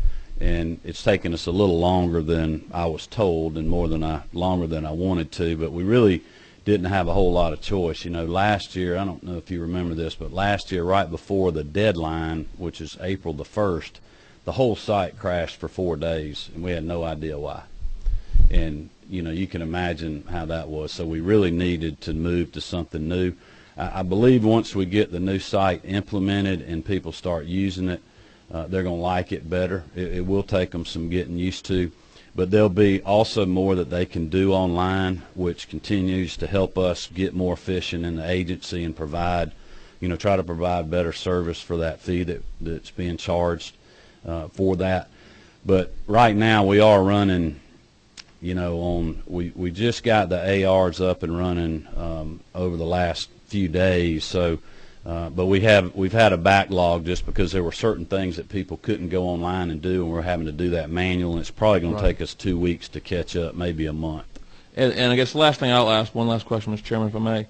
and it's taken us a little longer than I was told, and longer than I wanted to, but we really didn't have a whole lot of choice. Last year, I don't know if you remember this, but last year, right before the deadline, which is April the 1st, the whole site crashed for 4 days, and we had no idea why. and you can imagine how that was. So we really needed to move to something new. I believe once we get the new site implemented and people start using it, they're going to like it better. It will take them some getting used to, but there'll be also more that they can do online, which continues to help us get more efficient in the agency and provide, try to provide better service for that fee that's being charged for that. But right now we are running, we just got the ARs up and running over the last few days. So, but we've had a backlog just because there were certain things that people couldn't go online and do, and we're having to do that manual. And it's probably going to take us 2 weeks to catch up, maybe a month. And I guess the last thing I'll ask, one last question, Mr. Chairman, if I may,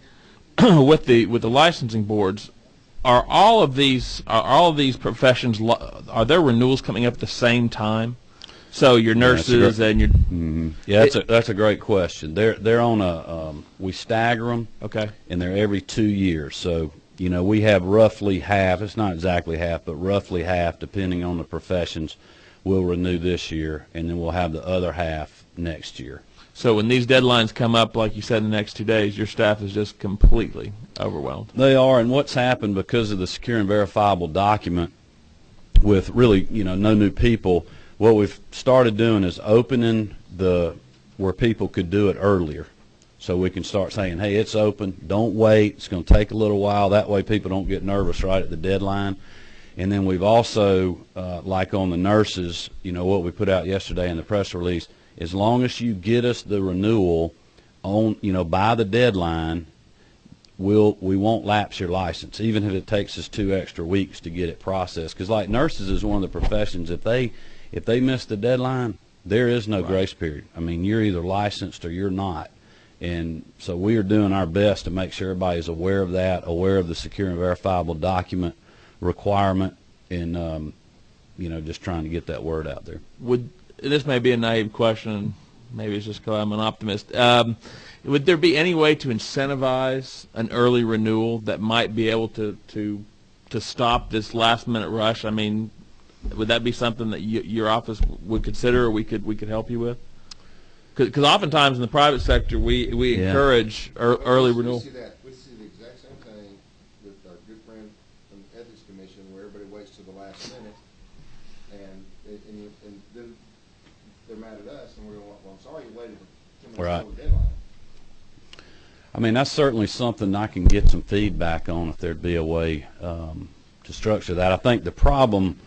with the licensing boards, are all of these professions, are there renewals coming up at the same time? So your nurses and your yeah, that's a great question. They're on a we stagger them. Okay. And they're every 2 years. So we have roughly half. It's not exactly half, but roughly half, depending on the professions, will renew this year, and then we'll have the other half next year. So when these deadlines come up, like you said, in the next 2 days, your staff is just completely overwhelmed. They are, and what's happened because of the secure and verifiable document, with really no new people. What we've started doing is opening where people could do it earlier. So we can start saying, hey, it's open, don't wait, it's going to take a little while. That way people don't get nervous right at the deadline. And then we've also, like on the nurses, what we put out yesterday in the press release, as long as you get us the renewal on, by the deadline, we won't lapse your license, even if it takes us 2 extra weeks to get it processed. Because like nurses is one of the professions, if they miss the deadline, there is no grace period. I mean, you're either licensed or you're not. And so we are doing our best to make sure everybody is aware of that, aware of the secure and verifiable document requirement, and just trying to get that word out there. This may be a naive question, maybe it's just because I'm an optimist. Would there be any way to incentivize an early renewal that might be able to stop this last-minute rush? I mean, would that be something that your office would consider, or we could help you with? Because oftentimes in the private sector, we encourage early renewal. We see the exact same thing with our good friend from the Ethics Commission, where everybody waits to the last minute, and then they're mad at us, and we're going, well, I'm sorry you waited 2 months before the deadline. I mean, that's certainly something I can get some feedback on if there'd be a way to structure that. I think the problem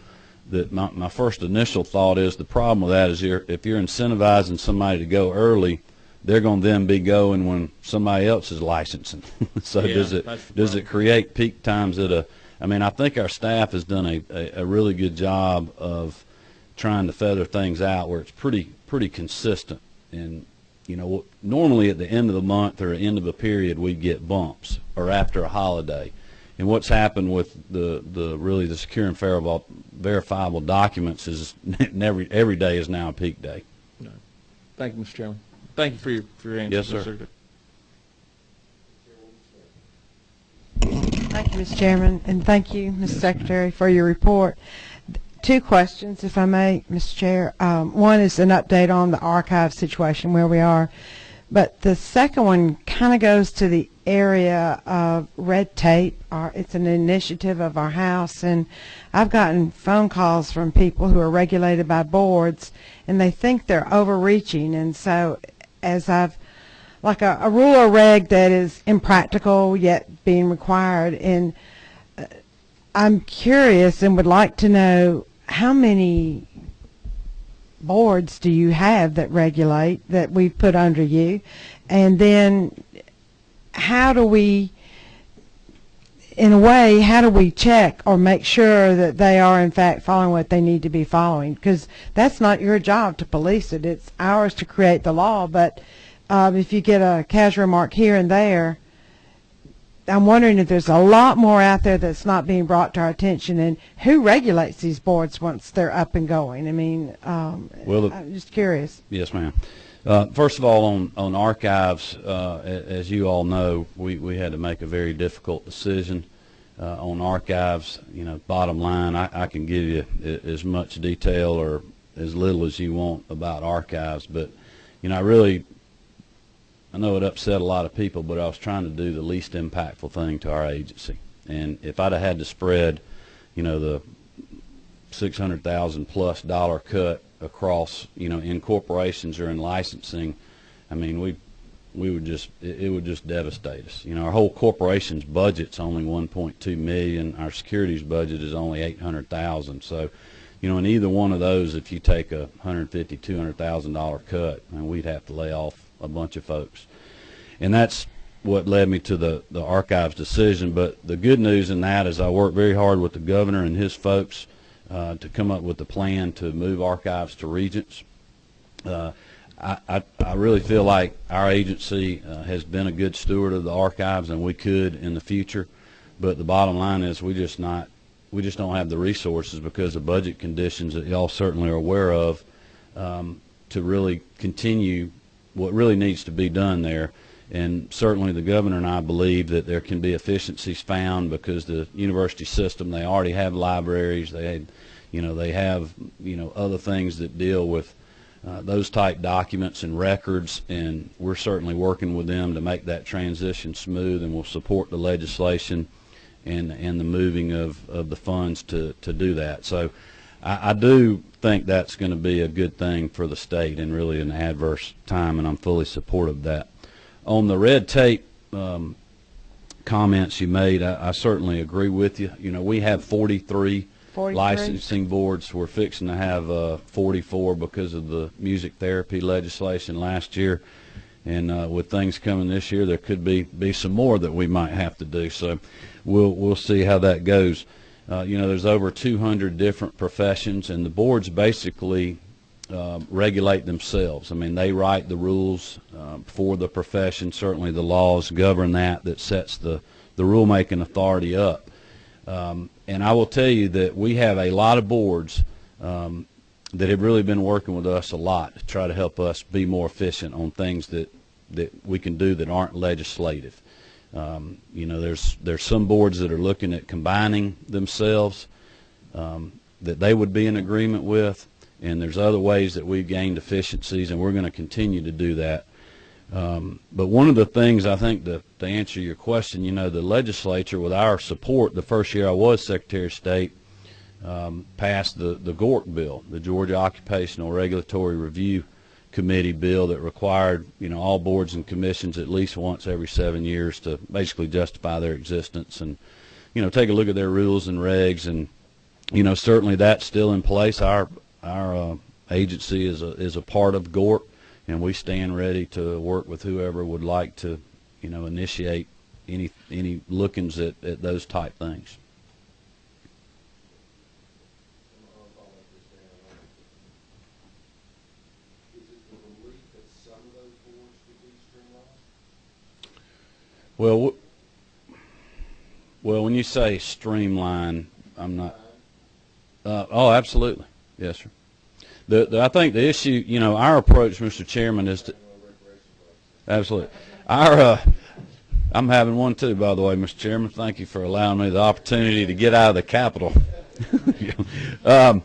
that my first initial thought is, the problem with that is if you're incentivizing somebody to go early, they're going to then be going when somebody else is licensing. So does it create peak times I mean, I think our staff has done a really good job of trying to feather things out where it's pretty consistent. And normally at the end of the month or end of a period, we get bumps, or after a holiday. And what's happened with the secure and verifiable documents is every day is now a peak day. No. Thank you, Mr. Chairman. Thank you for your answer. Yes, sir. Thank you, Mr. Chairman, and thank you, Mr. Secretary, for your report. 2 questions, if I may, Mr. Chair. One is an update on the archive situation, where we are. But the second one kind of goes to the area of red tape. It's an initiative of our house, and I've gotten phone calls from people who are regulated by boards, and they think they're overreaching. And so as like a rule or reg that is impractical yet being required, and I'm curious and would like to know, how many boards do you have that regulate, that we put under you? And then how do we check or make sure that they are in fact following what they need to be following? Because that's not your job to police it. It's ours to create the law. But if you get a casual remark here and there, I'm wondering if there's a lot more out there that's not being brought to our attention, and who regulates these boards once they're up and going? I mean, I'm just curious. Yes, ma'am. First of all, on archives, as you all know, we had to make a very difficult decision on archives. Bottom line, I can give you as much detail or as little as you want about archives, but you know, I know it upset a lot of people, but I was trying to do the least impactful thing to our agency. And if I'd have had to spread, you know, the $600,000+ cut across, you know, in corporations or in licensing, I mean, we would just, it would just devastate us. You know, our whole corporation's budget's only $1.2 million. Our securities budget is only $800,000. So, you know, in either one of those, if you take a $150,000, $200,000 cut, and we'd have to lay off a bunch of folks. And that's what led me to the archives decision. But the good news in that is I worked very hard with the governor and his folks to come up with a plan to move archives to regents. I really feel like our agency has been a good steward of the archives, and we could in the future. But the bottom line is we just don't have the resources because of budget conditions that y'all certainly are aware of to really continue what really needs to be done there. And certainly the governor and I believe that there can be efficiencies found because the university system, they already have libraries, they have other things that deal with those type documents and records, and we're certainly working with them to make that transition smooth, and we'll support the legislation and the moving of the funds to do that. So I do think that's going to be a good thing for the state and really an adverse time, and I'm fully supportive of that. On the red tape comments you made, I certainly agree with you. You know, we have 43 licensing boards. We're fixing to have 44 because of the music therapy legislation last year. And with things coming this year, there could be some more that we might have to do. So we'll see how that goes. You know, there's over 200 different professions, and the boards basically regulate themselves. I mean, they write the rules for the profession. Certainly the laws govern that sets the rulemaking authority up. And I will tell you that we have a lot of boards that have really been working with us a lot to try to help us be more efficient on things that we can do that aren't legislative. You know, there's some boards that are looking at combining themselves that they would be in agreement with, and there's other ways that we've gained efficiencies, and we're going to continue to do that. But one of the things I think to answer your question, you know, the legislature, with our support, the first year I was Secretary of State, passed the GORC bill, the Georgia Occupational Regulatory Review Committee bill, that required, you know, all boards and commissions at least once every 7 years to basically justify their existence and, you know, take a look at their rules and regs. And, you know, certainly that's still in place. Our agency is a part of GORC, and we stand ready to work with whoever would like to, you know, initiate any lookings at those type things. Well, when you say streamline, I'm not. Oh, absolutely, yes, sir. I think the issue, you know, our approach, Mr. Chairman, is to absolutely. I'm having one too, by the way, Mr. Chairman. Thank you for allowing me the opportunity to get out of the Capitol. I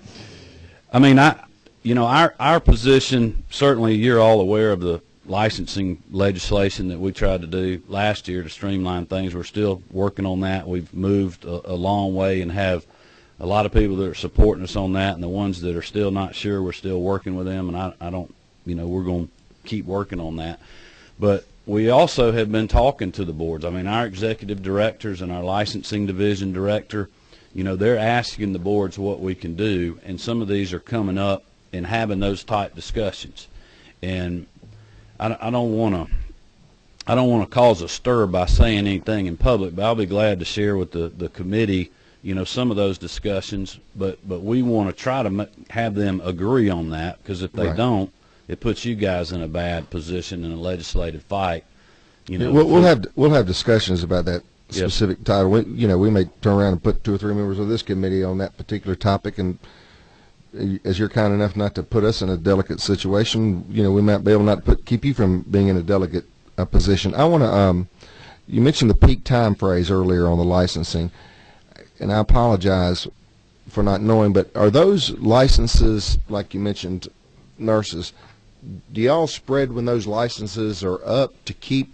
mean, our position. Certainly, you're all aware of the licensing legislation that we tried to do last year to streamline things. We're still working on that. We've moved a long way and have a lot of people that are supporting us on that, and the ones that are still not sure, we're still working with them, and I don't, you know, we're going to keep working on that. But we also have been talking to the boards. I mean, our executive directors and our licensing division director, you know, they're asking the boards what we can do, and some of these are coming up and having those type discussions. And I don't want to cause a stir by saying anything in public, but I'll be glad to share with the committee, you know, some of those discussions. But we want to try to have them agree on that, because if they don't, it puts you guys in a bad position in a legislative fight. You know, we'll have discussions about that specific title. We may turn around and put 2 or 3 members of this committee on that particular topic, and as you're kind enough not to put us in a delicate situation, you know, we might be able not to keep you from being in a delicate position. I want to, you mentioned the peak time phrase earlier on the licensing, and I apologize for not knowing, but are those licenses, like you mentioned, nurses, do y'all spread when those licenses are up to keep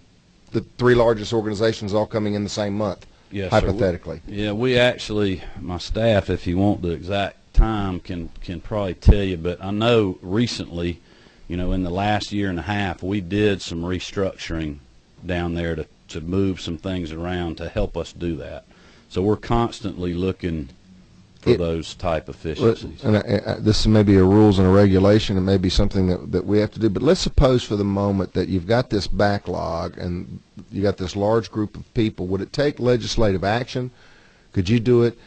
the three largest organizations all coming in the same month? Yes, hypothetically. Sir. Yeah, we actually, my staff, if you want the exact time, can probably tell you, but I know recently, you know, in the last year and a half, we did some restructuring down there to move some things around to help us do that. So we're constantly looking for those type efficiencies. And this may be a rules and a regulation, and maybe something that we have to do, but let's suppose for the moment that you've got this backlog and you got this large group of people. Would it take legislative action? Could you do it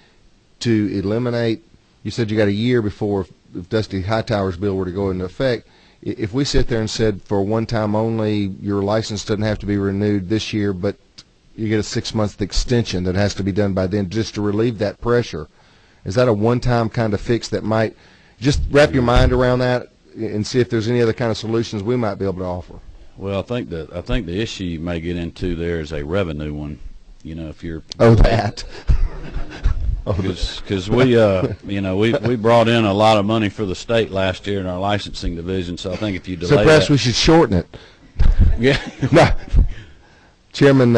to eliminate, you said you got a year before if Dusty Hightower's bill were to go into effect. If we sit there and said for one time only, your license doesn't have to be renewed this year, but you get a 6-month extension that has to be done by then, just to relieve that pressure. Is that a one-time kind of fix that might just wrap your mind around that and see if there's any other kind of solutions we might be able to offer? Well, I think the issue you may get into there is a revenue one. You know, if you're that. Because we you know, we brought in a lot of money for the state last year in our licensing division. So I think if you delay so perhaps that, we should shorten it. Yeah. No. Chairman,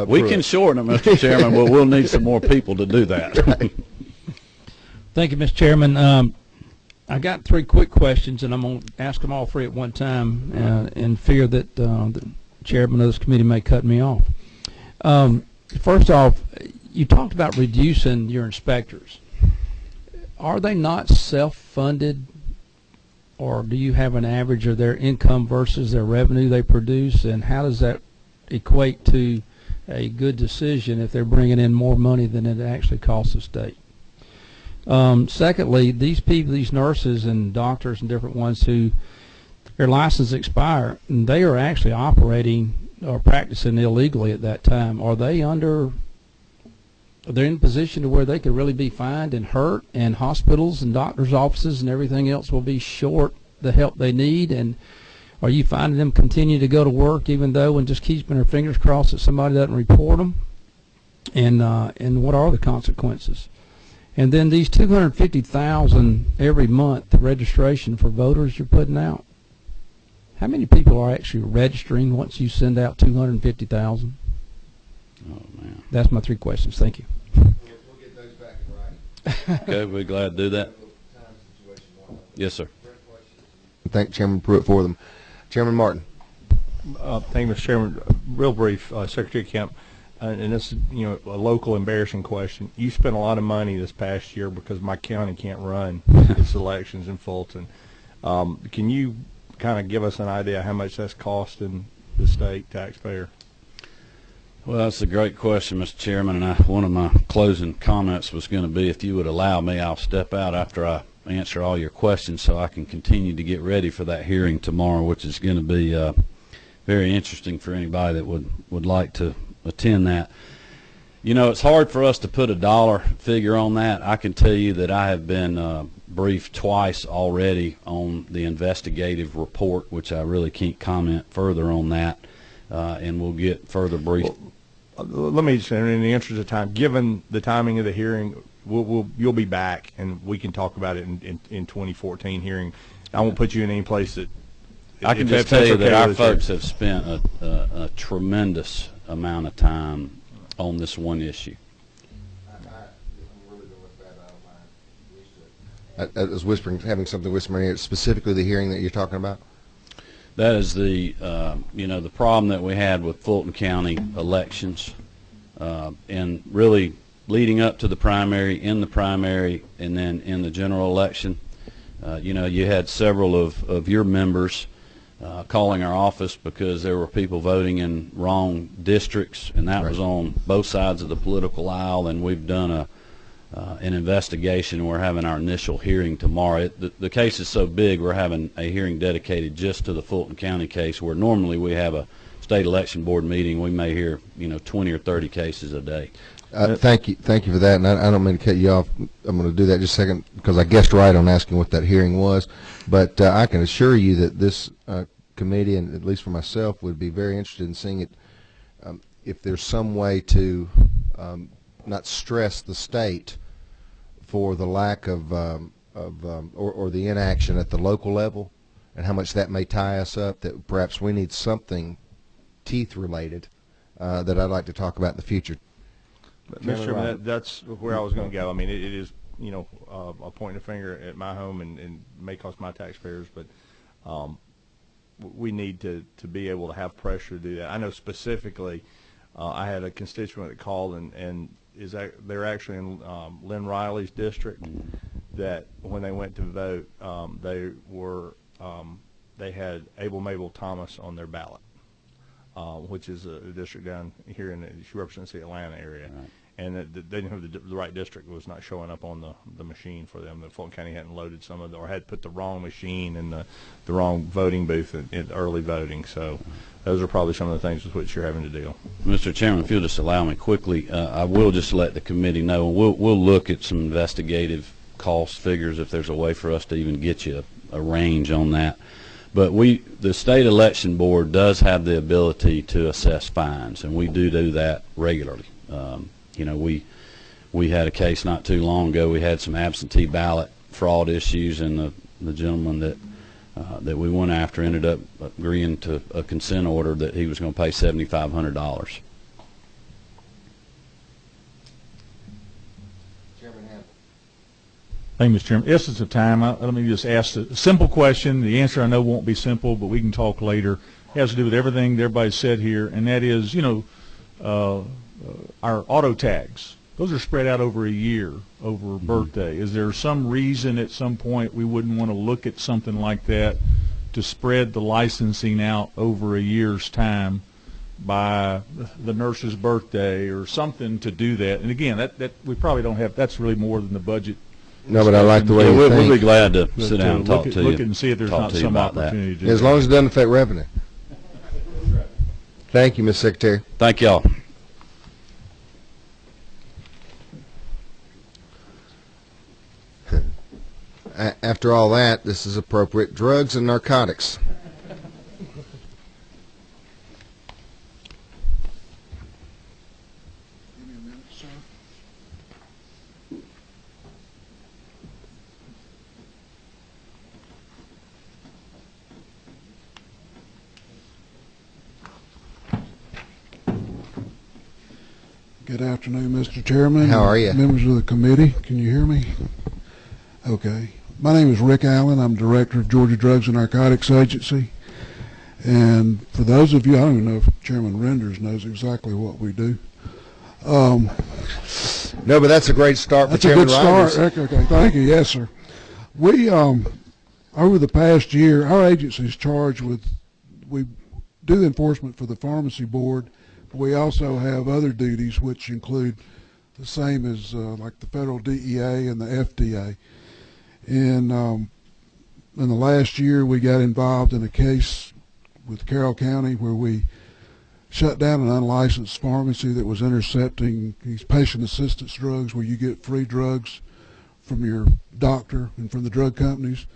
we can shorten it, Mr. Chairman, but we'll need some more people to do that. Right. Thank you, Mr. Chairman. I got 3 quick questions, and I'm going to ask them all 3 at one time, and fear that the chairman of this committee may cut me off. First off, you talked about reducing your inspectors. Are they not self-funded, or do you have an average of their income versus their revenue they produce, and how does that equate to a good decision if they're bringing in more money than it actually costs the state? Secondly, these people, these nurses and doctors and different ones who their license expire, and they are actually operating or practicing illegally at that time. Are they in a position to where they could really be fined and hurt, and hospitals and doctors' offices and everything else will be short the help they need? And are you finding them continue to go to work even though, and just keeping their fingers crossed that somebody doesn't report them? And what are the consequences? And then these 250,000 every month registration for voters you're putting out. How many people are actually registering once you send out 250,000? Oh man. That's my 3 questions. Thank you. We'll get those back in writing. Okay, we're glad to do that. Yes, sir. Thank Chairman Pruitt for them. Chairman Martin. Thank you, Mr. Chairman. Real brief, Secretary Kemp, and this is, you know, a local embarrassing question. You spent a lot of money this past year because my county can't run its elections in Fulton. Can you kind of give us an idea how much that's costing the state taxpayer? Well, that's a great question, Mr. Chairman, and one of my closing comments was going to be, if you would allow me, I'll step out after I answer all your questions so I can continue to get ready for that hearing tomorrow, which is going to be very interesting for anybody that would like to attend that. You know, it's hard for us to put a dollar figure on that. I can tell you that I have been briefed twice already on the investigative report, which I really can't comment further on that, and we'll get further briefed. Well, let me just, in the interest of time, given the timing of the hearing, you'll be back, and we can talk about it in 2014 hearing. I won't put you in any place that. I can just tell you that our folks have spent a tremendous amount of time on this one issue. I was whispering, having something whispering here, specifically the hearing that you're talking about? That is the, you know, the problem that we had with Fulton County elections, and really leading up to the primary, in the primary, and then in the general election. You know, you had several of your members calling our office because there were people voting in wrong districts, and that was on both sides of the political aisle, and we've done an investigation. We're having our initial hearing tomorrow. The case is so big, we're having a hearing dedicated just to the Fulton County case, where normally we have a state election board meeting. We may hear, you know, 20 or 30 cases a day. Thank you for that, and I don't mean to cut you off. I'm going to do that just a second because I guessed right on asking what that hearing was. But I can assure you that this committee, and at least for myself, would be very interested in seeing it. If there's some way to not stress the state for the lack of or the inaction at the local level, and how much that may tie us up, that perhaps we need something teeth related that I'd like to talk about in the future. Mr. Chairman, that's where I was going to go. I mean, it is, you know, a pointing a finger at my home and may cost my taxpayers, but we need to be able to have pressure to do that. I know specifically, I had a constituent that called and they're actually in Lynn Riley's district, that when they went to vote, they had Abel Mabel Thomas on their ballot, which is a district down here she represents the Atlanta area. Right. And they didn't have the right district. Was not showing up on the machine for them. The Fulton County hadn't loaded some of or had put the wrong machine in the wrong voting booth in early voting. So those are probably some of the things with which you're having to deal. Mr. Chairman, if you'll just allow me quickly, I will just let the committee know. We'll look at some investigative cost figures if there's a way for us to even get you a range on that. But the state election board does have the ability to assess fines, and we do that regularly. You know, we had a case not too long ago. We had some absentee ballot fraud issues, and the gentleman that we went after ended up agreeing to a consent order that he was going to pay $7,500. Thank you, Mr. Chairman. Essence of time, let me just ask a simple question. The answer I know won't be simple, but we can talk later. It has to do with everything that everybody said here, and that is, you know, our auto tags. Those are spread out over a year, over a birthday. Is there some reason at some point we wouldn't want to look at something like that to spread the licensing out over a year's time by the nurse's birthday or something to do that? And again, that we probably don't have. That's really more than the budget. No, but I like the way you think. We'll be glad to sit down and talk to you. Look and see if there's not some opportunity to do as long as it doesn't affect revenue. Thank you, Ms. Secretary. Thank y'all. After all that, this is appropriate. Drugs and narcotics. Give me a minute, sir. Good afternoon, Mr. Chairman. How are you? Members of the committee, can you hear me? Okay. My name is Rick Allen. I'm Director of Georgia Drugs and Narcotics Agency. And for those of you, I don't even know if Chairman Renders knows exactly what we do. No, but that's a great start for Chairman That's a good Rogers. start. Okay, thank you. Yes, sir. We, over the past year, our agency is charged with, we do the enforcement for the Pharmacy Board, but we also have other duties which include the same as like the federal DEA and the FDA. And in the last year, we got involved in a case with Carroll County where we shut down an unlicensed pharmacy that was intercepting these patient assistance drugs where you get free drugs from your doctor and from the drug companies.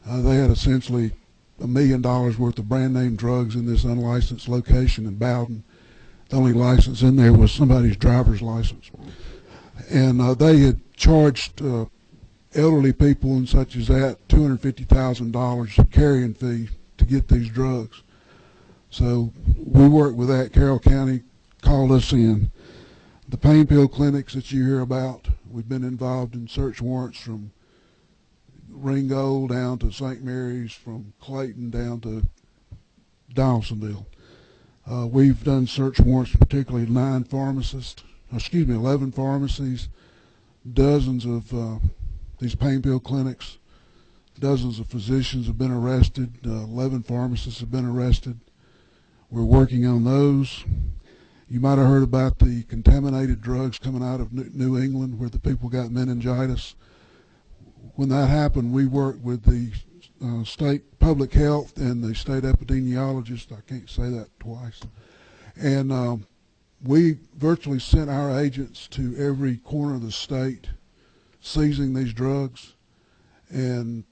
They had essentially $1 million worth of brand name drugs in this unlicensed location in Bowden. The only license in there was somebody's driver's license. And they had charged elderly people and such as that $250,000 carrying fee to get these drugs. So we worked with that. Carroll County called us in. The pain pill clinics that you hear about, we've been involved in search warrants from Ringgold down to St. Mary's, from Clayton down to Donaldsonville. We've done search warrants, particularly 11 pharmacies, dozens of these pain pill clinics, dozens of physicians have been arrested, 11 pharmacists have been arrested. We're working on those. You might have heard about the contaminated drugs coming out of New England where the people got meningitis. When that happened, we worked with the state public health and the state epidemiologist. I can't say that twice. And we virtually sent our agents to every corner of the state seizing these drugs. And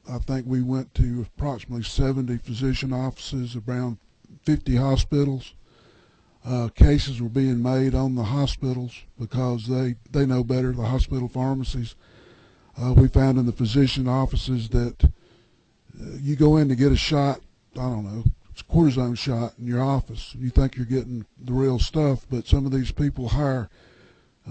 I think we went to approximately 70 physician offices, around 50 hospitals. Cases were being made on the hospitals because they know better, the hospital pharmacies. We found in the physician offices that you go in to get a shot, I don't know, it's a cortisone shot in your office. You think you're getting the real stuff, but some of these people hire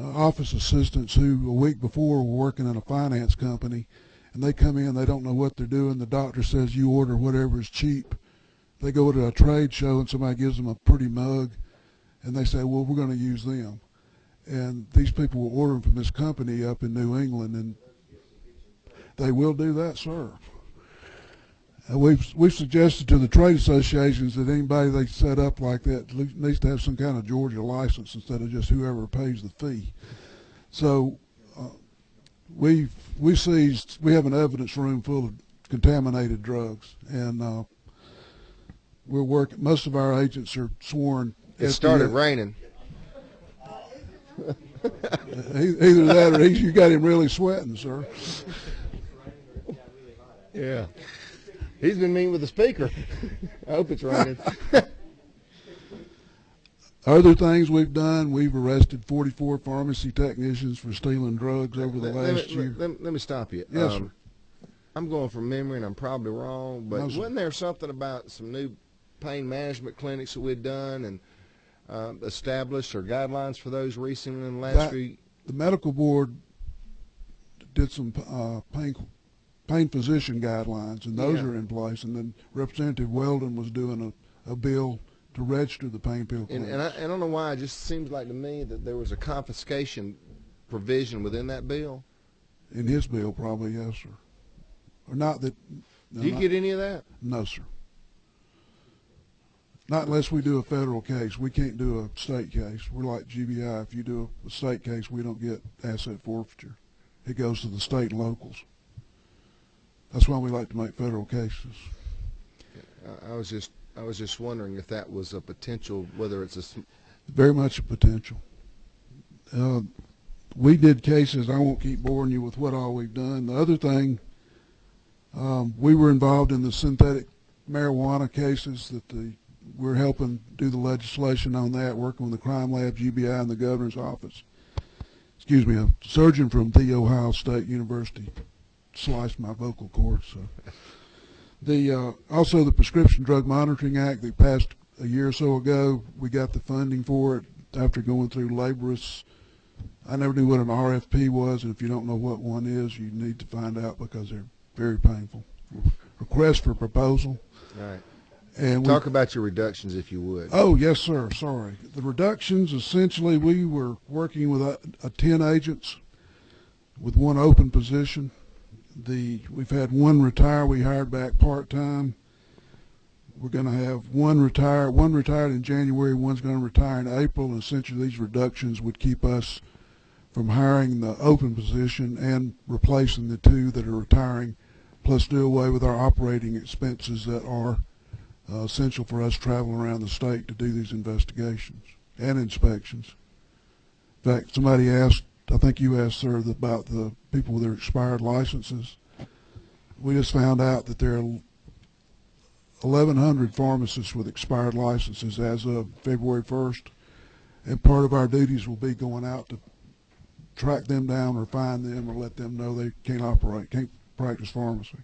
office assistants who a week before were working in a finance company, and they come in, they don't know what they're doing. The doctor says you order whatever is cheap. They go to a trade show and somebody gives them a pretty mug, and they say, well, we're going to use them. And these people will order them from this company up in New England, and they will do that, sir. We've suggested to the trade associations that anybody they set up like that needs to have some kind of Georgia license instead of just whoever pays the fee. So we have an evidence room full of contaminated drugs, and we're working. Most of our agents are sworn. It started raining. Either that or you got him really sweating, sir. Yeah. He's been meeting with the speaker. I hope it's raining. Other things we've done, we've arrested 44 pharmacy technicians for stealing drugs over the last year. Let me stop you. Yes, sir. I'm going from memory, and I'm probably wrong, but No, wasn't there something about some new pain management clinics that we'd done and established or guidelines for those recently in the last few? The medical board did some pain physician guidelines, and those are in place. And then Representative Weldon was doing a bill to register the pain pill clinics. And I don't know why, it just seems like to me that there was a confiscation provision within that bill. In his bill, probably, yes, sir. Or not that. No, Did you get any of that? No, sir. Not unless we do a federal case. We can't do a state case. We're like GBI. If you do a state case, we don't get asset forfeiture. It goes to the state and locals. That's why we like to make federal cases. I was just wondering if that was a potential, whether it's a very much a potential. We did cases. I won't keep boring you with what all we've done. The other thing, we were involved in the synthetic marijuana cases that we're helping do the legislation on that, working with the crime lab, GBI, and the governor's office. Excuse me, a surgeon from The Ohio State University sliced my vocal cords. So, also the Prescription Drug Monitoring Act that passed a year or so ago. We got the funding for it after going through laborious. I never knew what an RFP was, and if you don't know what one is, you need to find out because they're very painful. Request for proposal. All right. And talk about your reductions, if you would. Oh, yes, sir. Sorry. The reductions, essentially, we were working with 10 agents with one open position. We've had one retire. We hired back part-time. We're going to have one retired in January, one's going to retire in April, and essentially these reductions would keep us from hiring the open position and replacing the two that are retiring, plus do away with our operating expenses that are essential for us traveling around the state to do these investigations and inspections. In fact, somebody asked, I think you asked, sir, about the people with their expired licenses. We just found out that there are 1,100 pharmacists with expired licenses as of February 1st, and part of our duties will be going out to track them down or find them or let them know they can't practice pharmacy.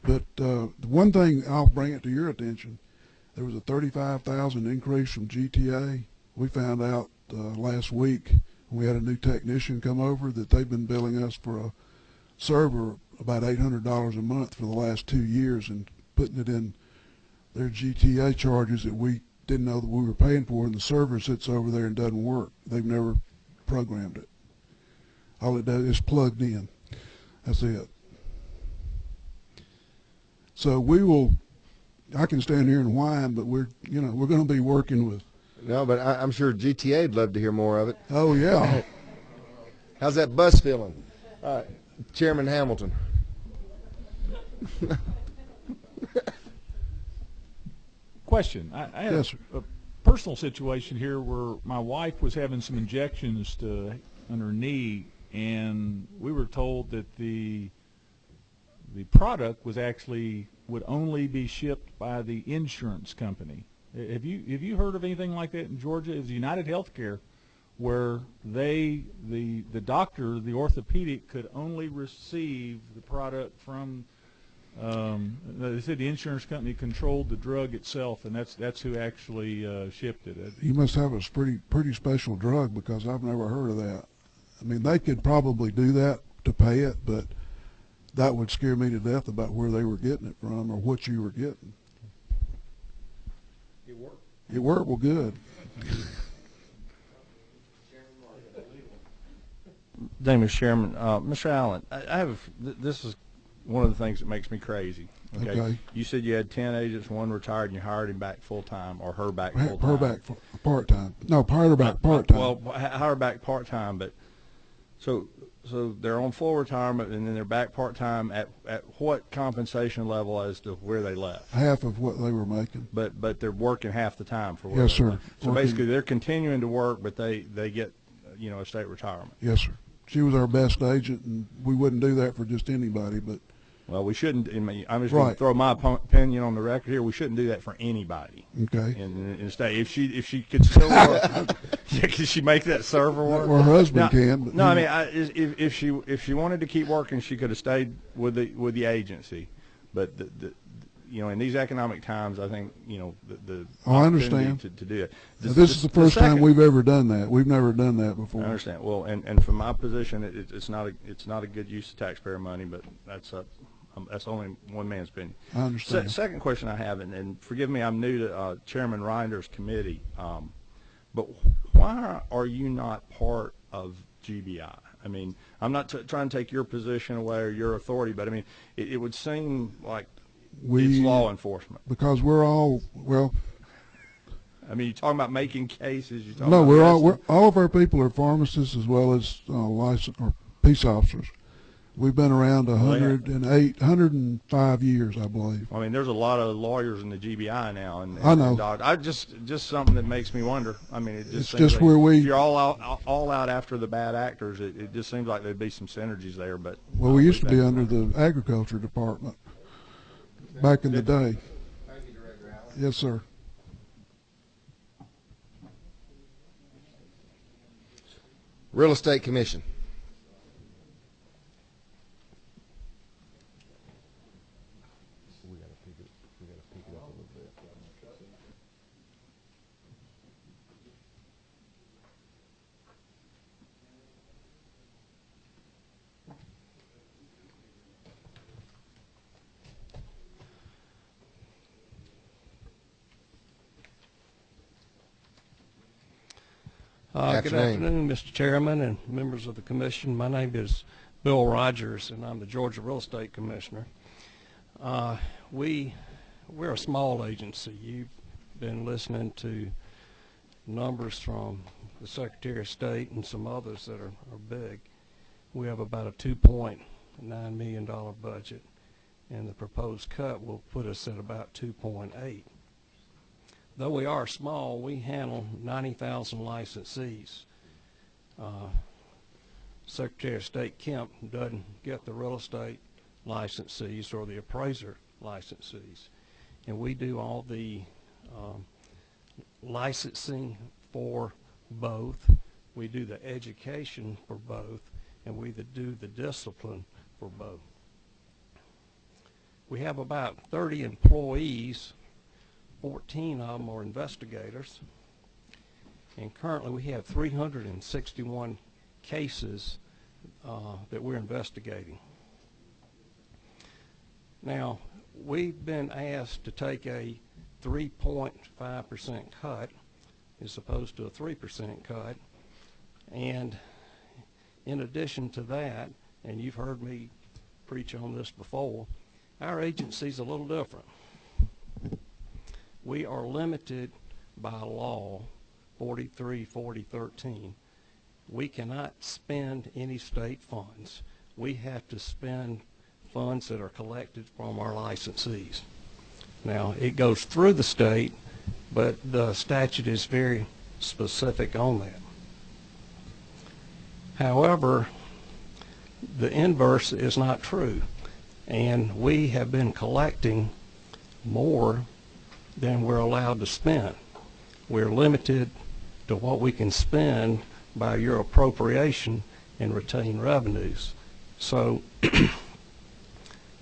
But the one thing, I'll bring it to your attention, there was a 35,000 increase from GTA. We found out last week, we had a new technician come over, that they've been billing us for a server about $800 a month for the last 2 years and putting it in their GTA charges that we didn't know that we were paying for, and the server sits over there and doesn't work. They've never programmed it. All it does is plugged in. That's it. So I can stand here and whine, but we're going to be working with. No, but I'm sure GTA'd love to hear more of it. Oh, yeah. How's that bus feeling? All right, Chairman Hamilton. Question. I had a personal situation here where my wife was having some injections on her knee, and we were told that the product would only be shipped by the insurance company. Have you heard of anything like that in Georgia? Is United Healthcare, where the doctor, the orthopedic, could only receive the product from They said the insurance company controlled the drug itself, and that's who actually shipped it. You must have a pretty special drug, because I've never heard of that. I mean, they could probably do that to pay it, but that would scare me to death about where they were getting it from or what you were getting. It worked. It worked. Well, good. Thank you, Mr. Chairman. Mr. Allen, I have this is one of the things that makes me crazy. Okay. You said you had 10 agents, one retired, and you hired him back full time, or her back full time. Her back part time. No, hired her back part time. Well, hire her back part time, but so they're on full retirement, and then they're back part time at what compensation level as to where they left? Half of what they were making. But they're working half the time for where yes, they sir. left. So basically, they're continuing to work, but they get a state retirement. Yes, sir. She was our best agent, and we wouldn't do that for just anybody. But well, we shouldn't. I'm just going to throw my opinion on the record here. We shouldn't do that for anybody. Okay. In the state, if she could still work, could she make that server work? Well, her husband can. But no, I mean, if she wanted to keep working, she could have stayed with the agency. But in these economic times, I think the I understand to do it. This is the first time we've ever done that. We've never done that before. I understand. Well, and from my position, it's not a good use of taxpayer money, but that's only one man's opinion. I understand. Second question I have, and forgive me, I'm new to Chairman Rinder's committee, but why are you not part of GBI? I mean, I'm not trying to take your position away or your authority, but I mean, it would seem like it's law enforcement. Because we're all, well. I mean, you're talking about making cases. You're talking no, about all of our people are pharmacists as well as licensed or peace officers. We've been around 105 years, I believe. I mean, there's a lot of lawyers in the GBI now, and I know. I just something that makes me wonder. I mean, it just it's just like where if you're all out after the bad actors. It just seems like there'd be some synergies there. But well, we used to be under the agriculture department back in the day. Thank you, Director Allen. Yes, sir. Real Estate Commission. Good afternoon, Mr. Chairman and members of the Commission. My name is Bill Rogers, and I'm the Georgia Real Estate Commissioner. We're a small agency. You've been listening to numbers from the Secretary of State and some others that are big. We have about a $2.9 million budget, and the proposed cut will put us at about 2.8. Though we are small, we handle 90,000 licensees. Secretary of State Kemp doesn't get the real estate licensees or the appraiser licensees. And we do all the licensing for both. We do the education for both, and we do the discipline for both. We have about 30 employees. 14 of them are investigators, and currently we have 361 cases that we're investigating. Now, we've been asked to take a 3.5% cut as opposed to a 3% cut, and in addition to that, and you've heard me preach on this before, our agency's a little different. We are limited by law, 43-40-13. We cannot spend any state funds. We have to spend funds that are collected from our licensees. Now, it goes through the state, but the statute is very specific on that. However, the inverse is not true, and we have been collecting more than we're allowed to spend. We're limited to what we can spend by your appropriation and retained revenues. So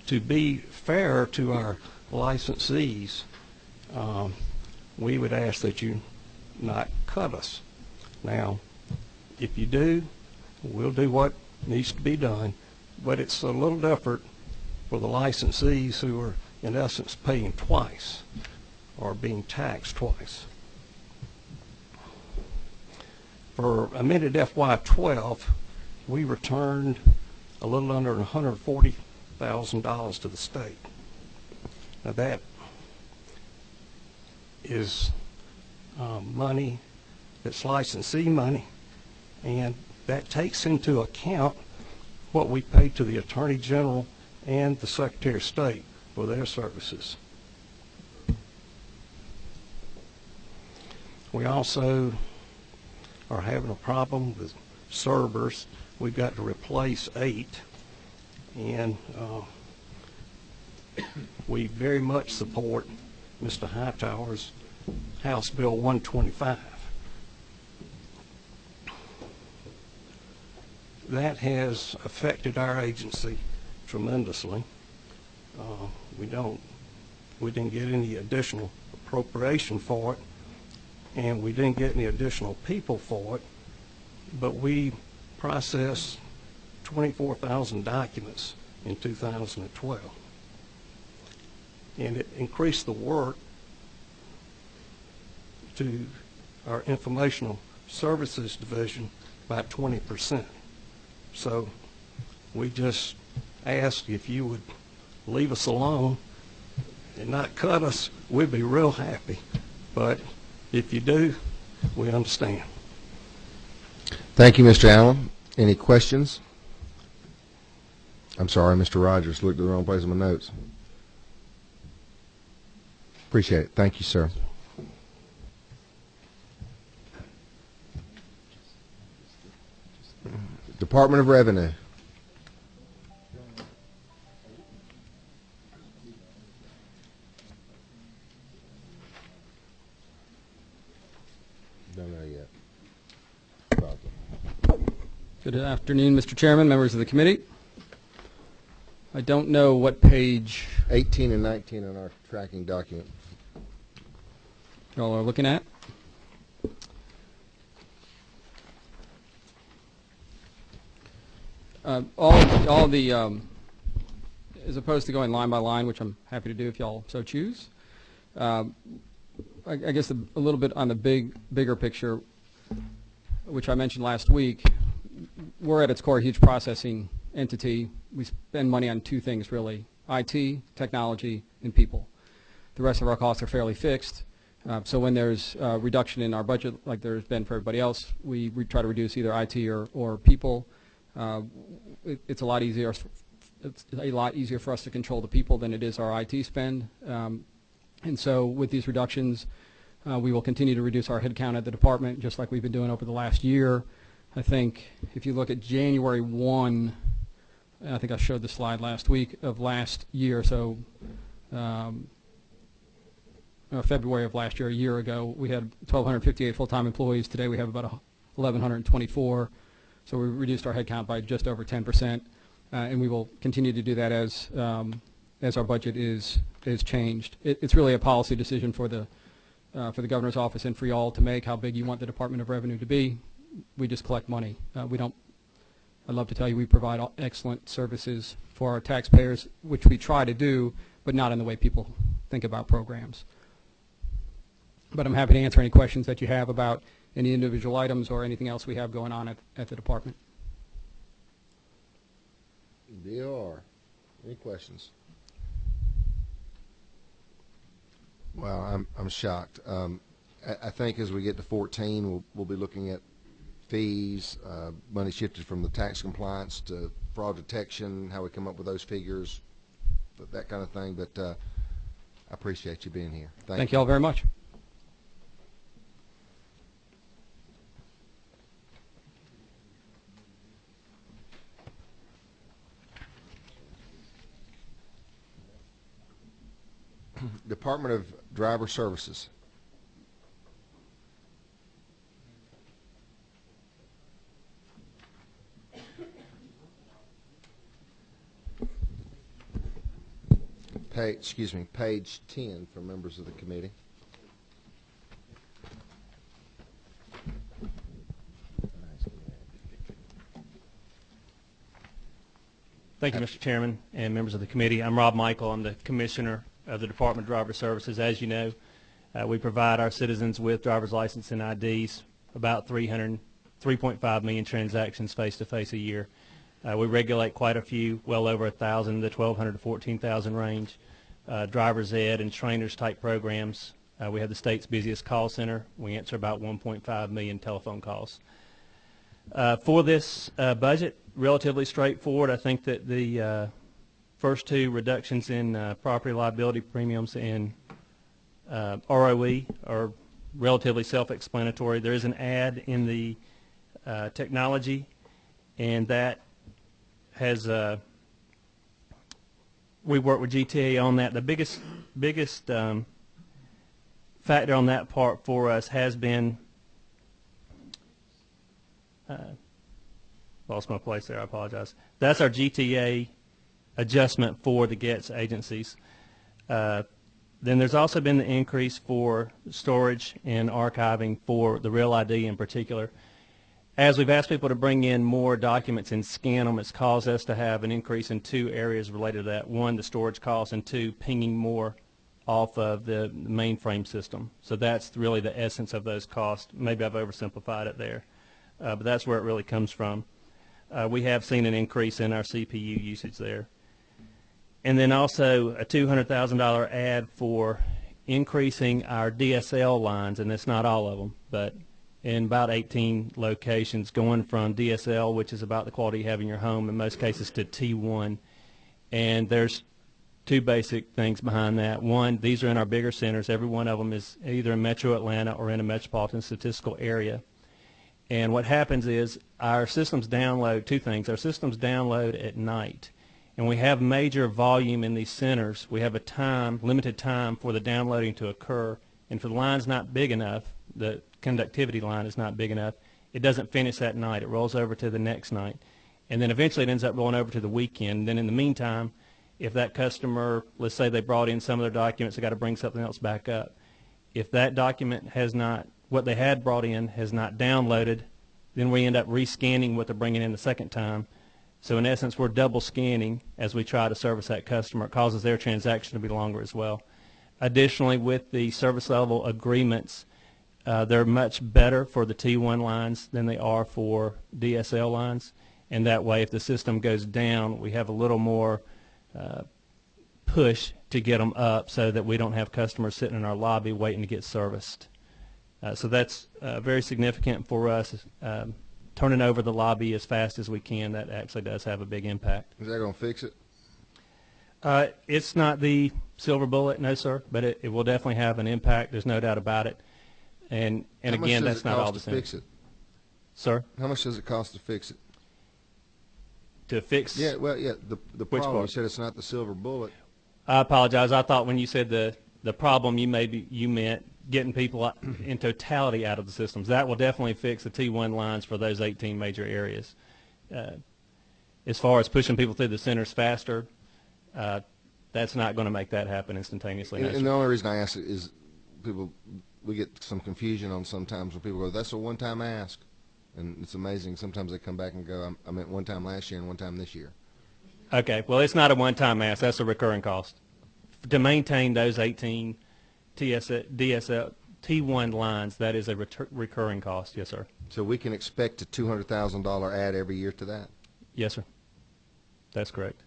to be fair to our licensees, we would ask that you not cut us. Now, if you do, we'll do what needs to be done, but it's a little different for the licensees who are, in essence, paying twice or being taxed twice. For amended FY12, we returned a little under $140,000 to the state. Now that is money that's licensee money, and that takes into account what we pay to the Attorney General and the Secretary of State for their services. We also are having a problem with servers. We've got to replace 8, and we very much support Mr. Hightower's House Bill 125. That has affected our agency tremendously. We didn't get any additional appropriation for it, and we didn't get any additional people for it, but we processed 24,000 documents in 2012. And it increased the work to our informational services division by 20%. So we just ask if you would leave us alone and not cut us. We'd be real happy. But if you do, we understand. Thank you, Mr. Allen. Any questions? I'm sorry, Mr. Rogers, looked at the wrong place in my notes. Appreciate it. Thank you, sir. Department of Revenue. Don't know yet. Good afternoon, Mr. Chairman, members of the committee. I don't know what page 18 and 19 on our tracking document. y'all are looking at. All the as opposed to going line by line, which I'm happy to do if y'all so choose. I guess a little bit on the bigger picture, which I mentioned last week. We're at its core a huge processing entity. We spend money on 2 things really: IT, technology, and people. The rest of our costs are fairly fixed. So when there's a reduction in our budget, like there's been for everybody else, we try to reduce either IT or people. It's a lot easier. It's a lot easier for us to control the people than it is our IT spend. And so with these reductions, we will continue to reduce our headcount at the department, just like we've been doing over the last year. I think if you look at January 1, I think I showed the slide last week of last year, so February of last year, a year ago, we had 1,258 full-time employees. Today we have about 1,124. So we reduced our headcount by just over 10%, and we will continue to do that as our budget is changed. It's really a policy decision for the governor's office and for y'all to make how big you want the Department of Revenue to be. We just collect money. We don't. I'd love to tell you we provide excellent services for our taxpayers, which we try to do, but not in the way people think about programs. But I'm happy to answer any questions that you have about any individual items or anything else we have going on at the department. DOR. Any questions? Well, I'm shocked. I think as we get to 14, we'll be looking at fees, money shifted from the tax compliance to fraud detection, how we come up with those figures, that kind of thing. But I appreciate you being here. Thank you all very much. Department of Driver Services. page 10 for members of the committee. Thank you, Mr. Chairman and members of the committee. I'm Rob Michael. I'm the Commissioner of the Department of Driver Services. As you know, we provide our citizens with driver's license and IDs, about 3.5 million transactions face-to-face a year. We regulate quite a few, well over 1,000, the 1,200 to 14,000 range, driver's ed and trainers type programs. We have the state's busiest call center. We answer about 1.5 million telephone calls. For this budget, relatively straightforward. I think that the first two reductions in property liability premiums and ROE are relatively self-explanatory. There is an add in the technology, and that has we work with GTA on that. The biggest factor on that part for us has been lost my place there. I apologize. That's our GTA adjustment for the GETS agencies. Then there's also been the increase for storage and archiving for the Real ID in particular. As we've asked people to bring in more documents and scan them, it's caused us to have an increase in two areas related to that. One, the storage costs, and two, pinging more off of the mainframe system. So that's really the essence of those costs. Maybe I've oversimplified it there, but that's where it really comes from. We have seen an increase in our CPU usage there. And then also a $200,000 add for increasing our DSL lines, and it's not all of them, but in about 18 locations, going from DSL, which is about the quality you have in your home in most cases, to T1. And there's two basic things behind that. One, these are in our bigger centers. Every one of them is either in Metro Atlanta or in a metropolitan statistical area. And what happens is our systems download two things. Our systems download at night, and we have major volume in these centers. We have a limited time for the downloading to occur, and if the line's not big enough, the conductivity line is not big enough, it doesn't finish that night. It rolls over to the next night, and then eventually it ends up rolling over to the weekend. Then in the meantime, if that customer, let's say they brought in some of their documents, they got to bring something else back up. If that document has not, what they had brought in has not downloaded, then we end up rescanning what they're bringing in the second time. So in essence, we're double scanning as we try to service that customer. It causes their transaction to be longer as well. Additionally, with the service level agreements, they're much better for the T1 lines than they are for DSL lines. And that way, if the system goes down, we have a little more push to get them up so that we don't have customers sitting in our lobby waiting to get serviced. So that's very significant for us. Turning over the lobby as fast as we can, that actually does have a big impact. Is that going to fix it? It's not the silver bullet, no, sir, but it will definitely have an impact. There's no doubt about it. And again, that's not all the same. How much does it cost to fix it? Sir? How much does it cost to fix it? To fix? Yeah, well, yeah, the Which problem, you part? said it's not the silver bullet. I apologize. I thought when you said the problem, you meant getting people in totality out of the systems. That will definitely fix the T1 lines for those 18 major areas. As far as pushing people through the centers faster, that's not going to make that happen instantaneously. And the only reason I ask it is we get some confusion on sometimes when people go, that's a one-time ask. And it's amazing. Sometimes they come back and go, I meant one time last year and one time this year. Okay. Well, it's not a one-time ask. That's a recurring cost. To maintain those 18 DSL, T1 lines, that is a recurring cost. Yes, sir. So we can expect a $200,000 add every year to that? Yes, sir. That's correct.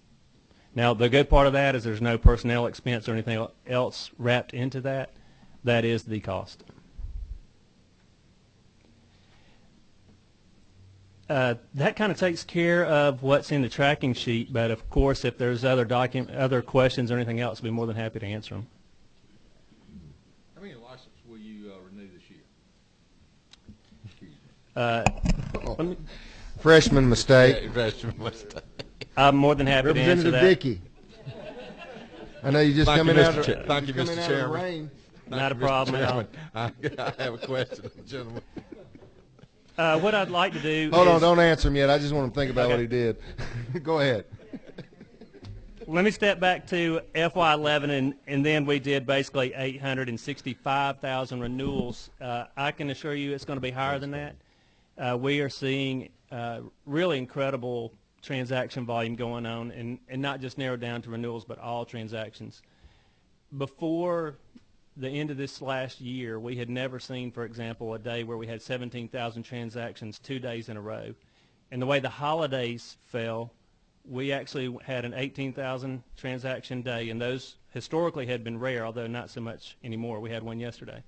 Now, the good part of that is there's no personnel expense or anything else wrapped into that. That is the cost. That kind of takes care of what's in the tracking sheet, but of course, if there's other questions or anything else, I'd be more than happy to answer them. How many licenses will you renew this year? Freshman mistake. Yeah, freshman mistake. I'm more than happy to answer that. Representative Dickey. I know you just come in out of Thank you, Mr. Chairman. rain. Not a problem at all. I have a question, gentlemen. What I'd like to do Hold on, don't answer him yet. I just want him to think about what he did. Go ahead. let me step back to FY11, and then we did basically 865,000 renewals. I can assure you it's going to be higher than that. We are seeing really incredible transaction volume going on, and not just narrowed down to renewals, but all transactions. Before the end of this last year, we had never seen, for example, a day where we had 17,000 transactions 2 days in a row. And the way the holidays fell, we actually had an 18,000 transaction day, and those historically had been rare, although not so much anymore. We had one yesterday.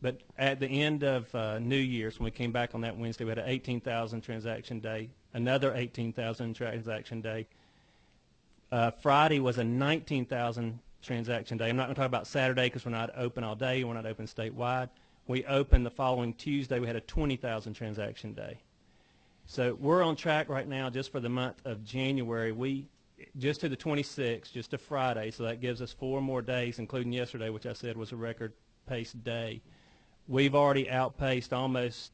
But at the end of New Year's, when we came back on that Wednesday, we had an 18,000 transaction day, another 18,000 transaction day. Friday was a 19,000 transaction day. I'm not going to talk about Saturday because we're not open all day. We're not open statewide. We opened the following Tuesday. We had a 20,000 transaction day. So we're on track right now just for the month of January. We just to the 26th, just to Friday, so that gives us 4 more days, including yesterday, which I said was a record-paced day. We've already outpaced almost,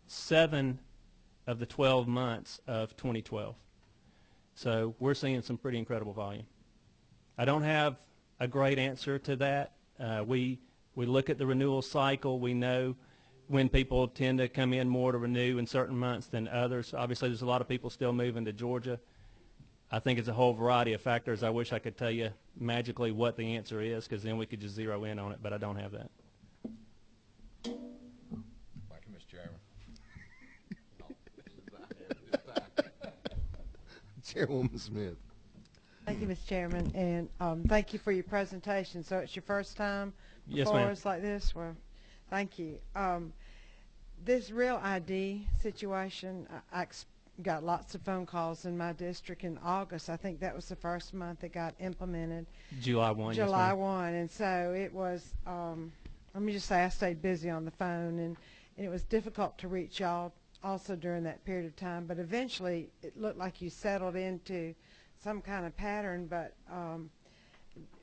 7 of the 12 months of 2012. So we're seeing some pretty incredible volume. I don't have a great answer to that. We look at the renewal cycle. We know when people tend to come in more to renew in certain months than others. Obviously, there's a lot of people still moving to Georgia. I think it's a whole variety of factors. I wish I could tell you magically what the answer is, because then we could just zero in on it, but I don't have that. Thank you, Mr. Chairman. Chairwoman Smith. Thank you, Mr. Chairman, and thank you for your presentation. So it's your first time Yes, before ma'am. us like this? Well, thank you. This Real ID situation, I got lots of phone calls in my district in August. I think that was the first month it got implemented. July 1, yes, July ma'am. 1, and so it was, let me just say I stayed busy on the phone, and it was difficult to reach y'all also during that period of time, but eventually it looked like you settled into some kind of pattern. But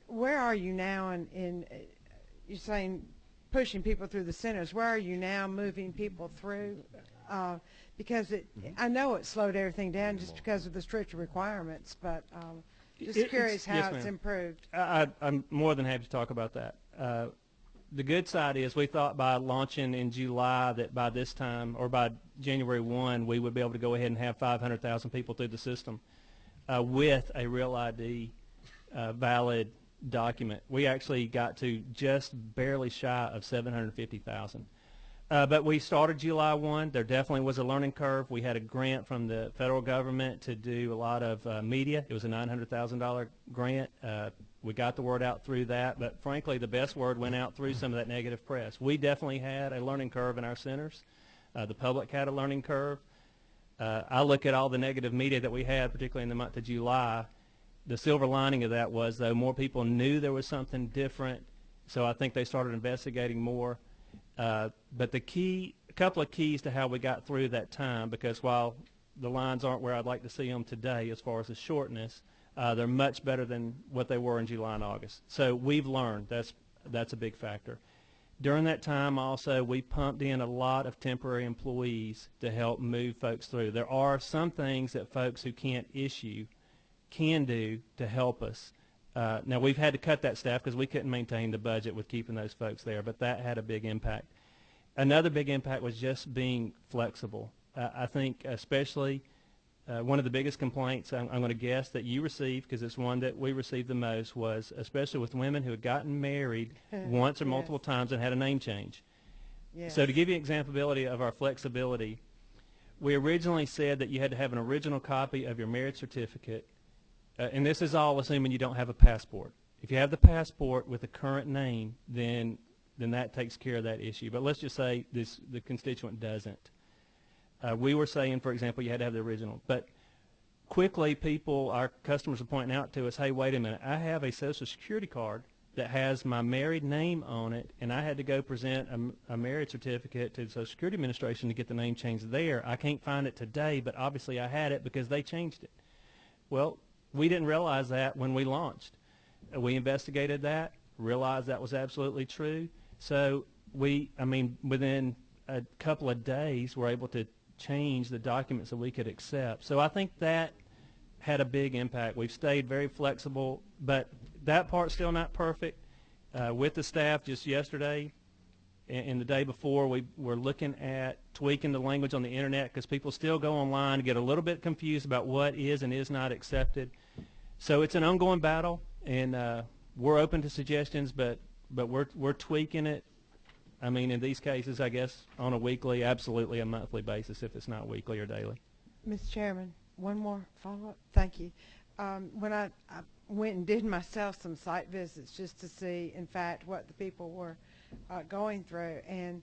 where are you now in you're saying pushing people through the centers? Where are you now moving people through? Because I know it slowed everything down just because of the stricter requirements, but just curious how yes, it's ma'am. improved. I'm more than happy to talk about that. The good side is we thought by launching in July that by this time, or by January 1, we would be able to go ahead and have 500,000 people through the system with a Real ID valid document. We actually got to just barely shy of 750,000. But we started July 1. There definitely was a learning curve. We had a grant from the federal government to do a lot of media. It was a $900,000 grant. We got the word out through that, but frankly, the best word went out through some of that negative press. We definitely had a learning curve in our centers. The public had a learning curve. I look at all the negative media that we had, particularly in the month of July. The silver lining of that was, though, more people knew there was something different, so I think they started investigating more. But a couple of keys to how we got through that time, because while the lines aren't where I'd like to see them today as far as the shortness, they're much better than what they were in July and August. So we've learned. That's a big factor. During that time also, we pumped in a lot of temporary employees to help move folks through. There are some things that folks who can't issue can do to help us. Now, we've had to cut that staff because we couldn't maintain the budget with keeping those folks there, but that had a big impact. Another big impact was just being flexible. I think especially one of the biggest complaints I'm going to guess that you received, because it's one that we received the most, was especially with women who had gotten married once or multiple times and had a name change. Yes. So to give you examplability of our flexibility, we originally said that you had to have an original copy of your marriage certificate, and this is all assuming you don't have a passport. If you have the passport with the current name, then that takes care of that issue. But let's just say the constituent doesn't. We were saying, for example, you had to have the original. But quickly, our customers are pointing out to us, hey, wait a minute, I have a Social Security card that has my married name on it, and I had to go present a marriage certificate to the Social Security Administration to get the name changed there. I can't find it today, but obviously I had it because they changed it. Well, we didn't realize that when we launched. We investigated that, realized that was absolutely true. So within a couple of days, we're able to change the documents that we could accept. So I think that had a big impact. We've stayed very flexible, but that part's still not perfect. With the staff just yesterday and the day before, we were looking at tweaking the language on the internet because people still go online and get a little bit confused about what is and is not accepted. So it's an ongoing battle, and we're open to suggestions, but we're tweaking it. I mean, in these cases, I guess on a weekly, absolutely a monthly basis if it's not weekly or daily. Mr. Chairman, one more follow-up. Thank you. When I went and did myself some site visits just to see, in fact, what the people were going through, and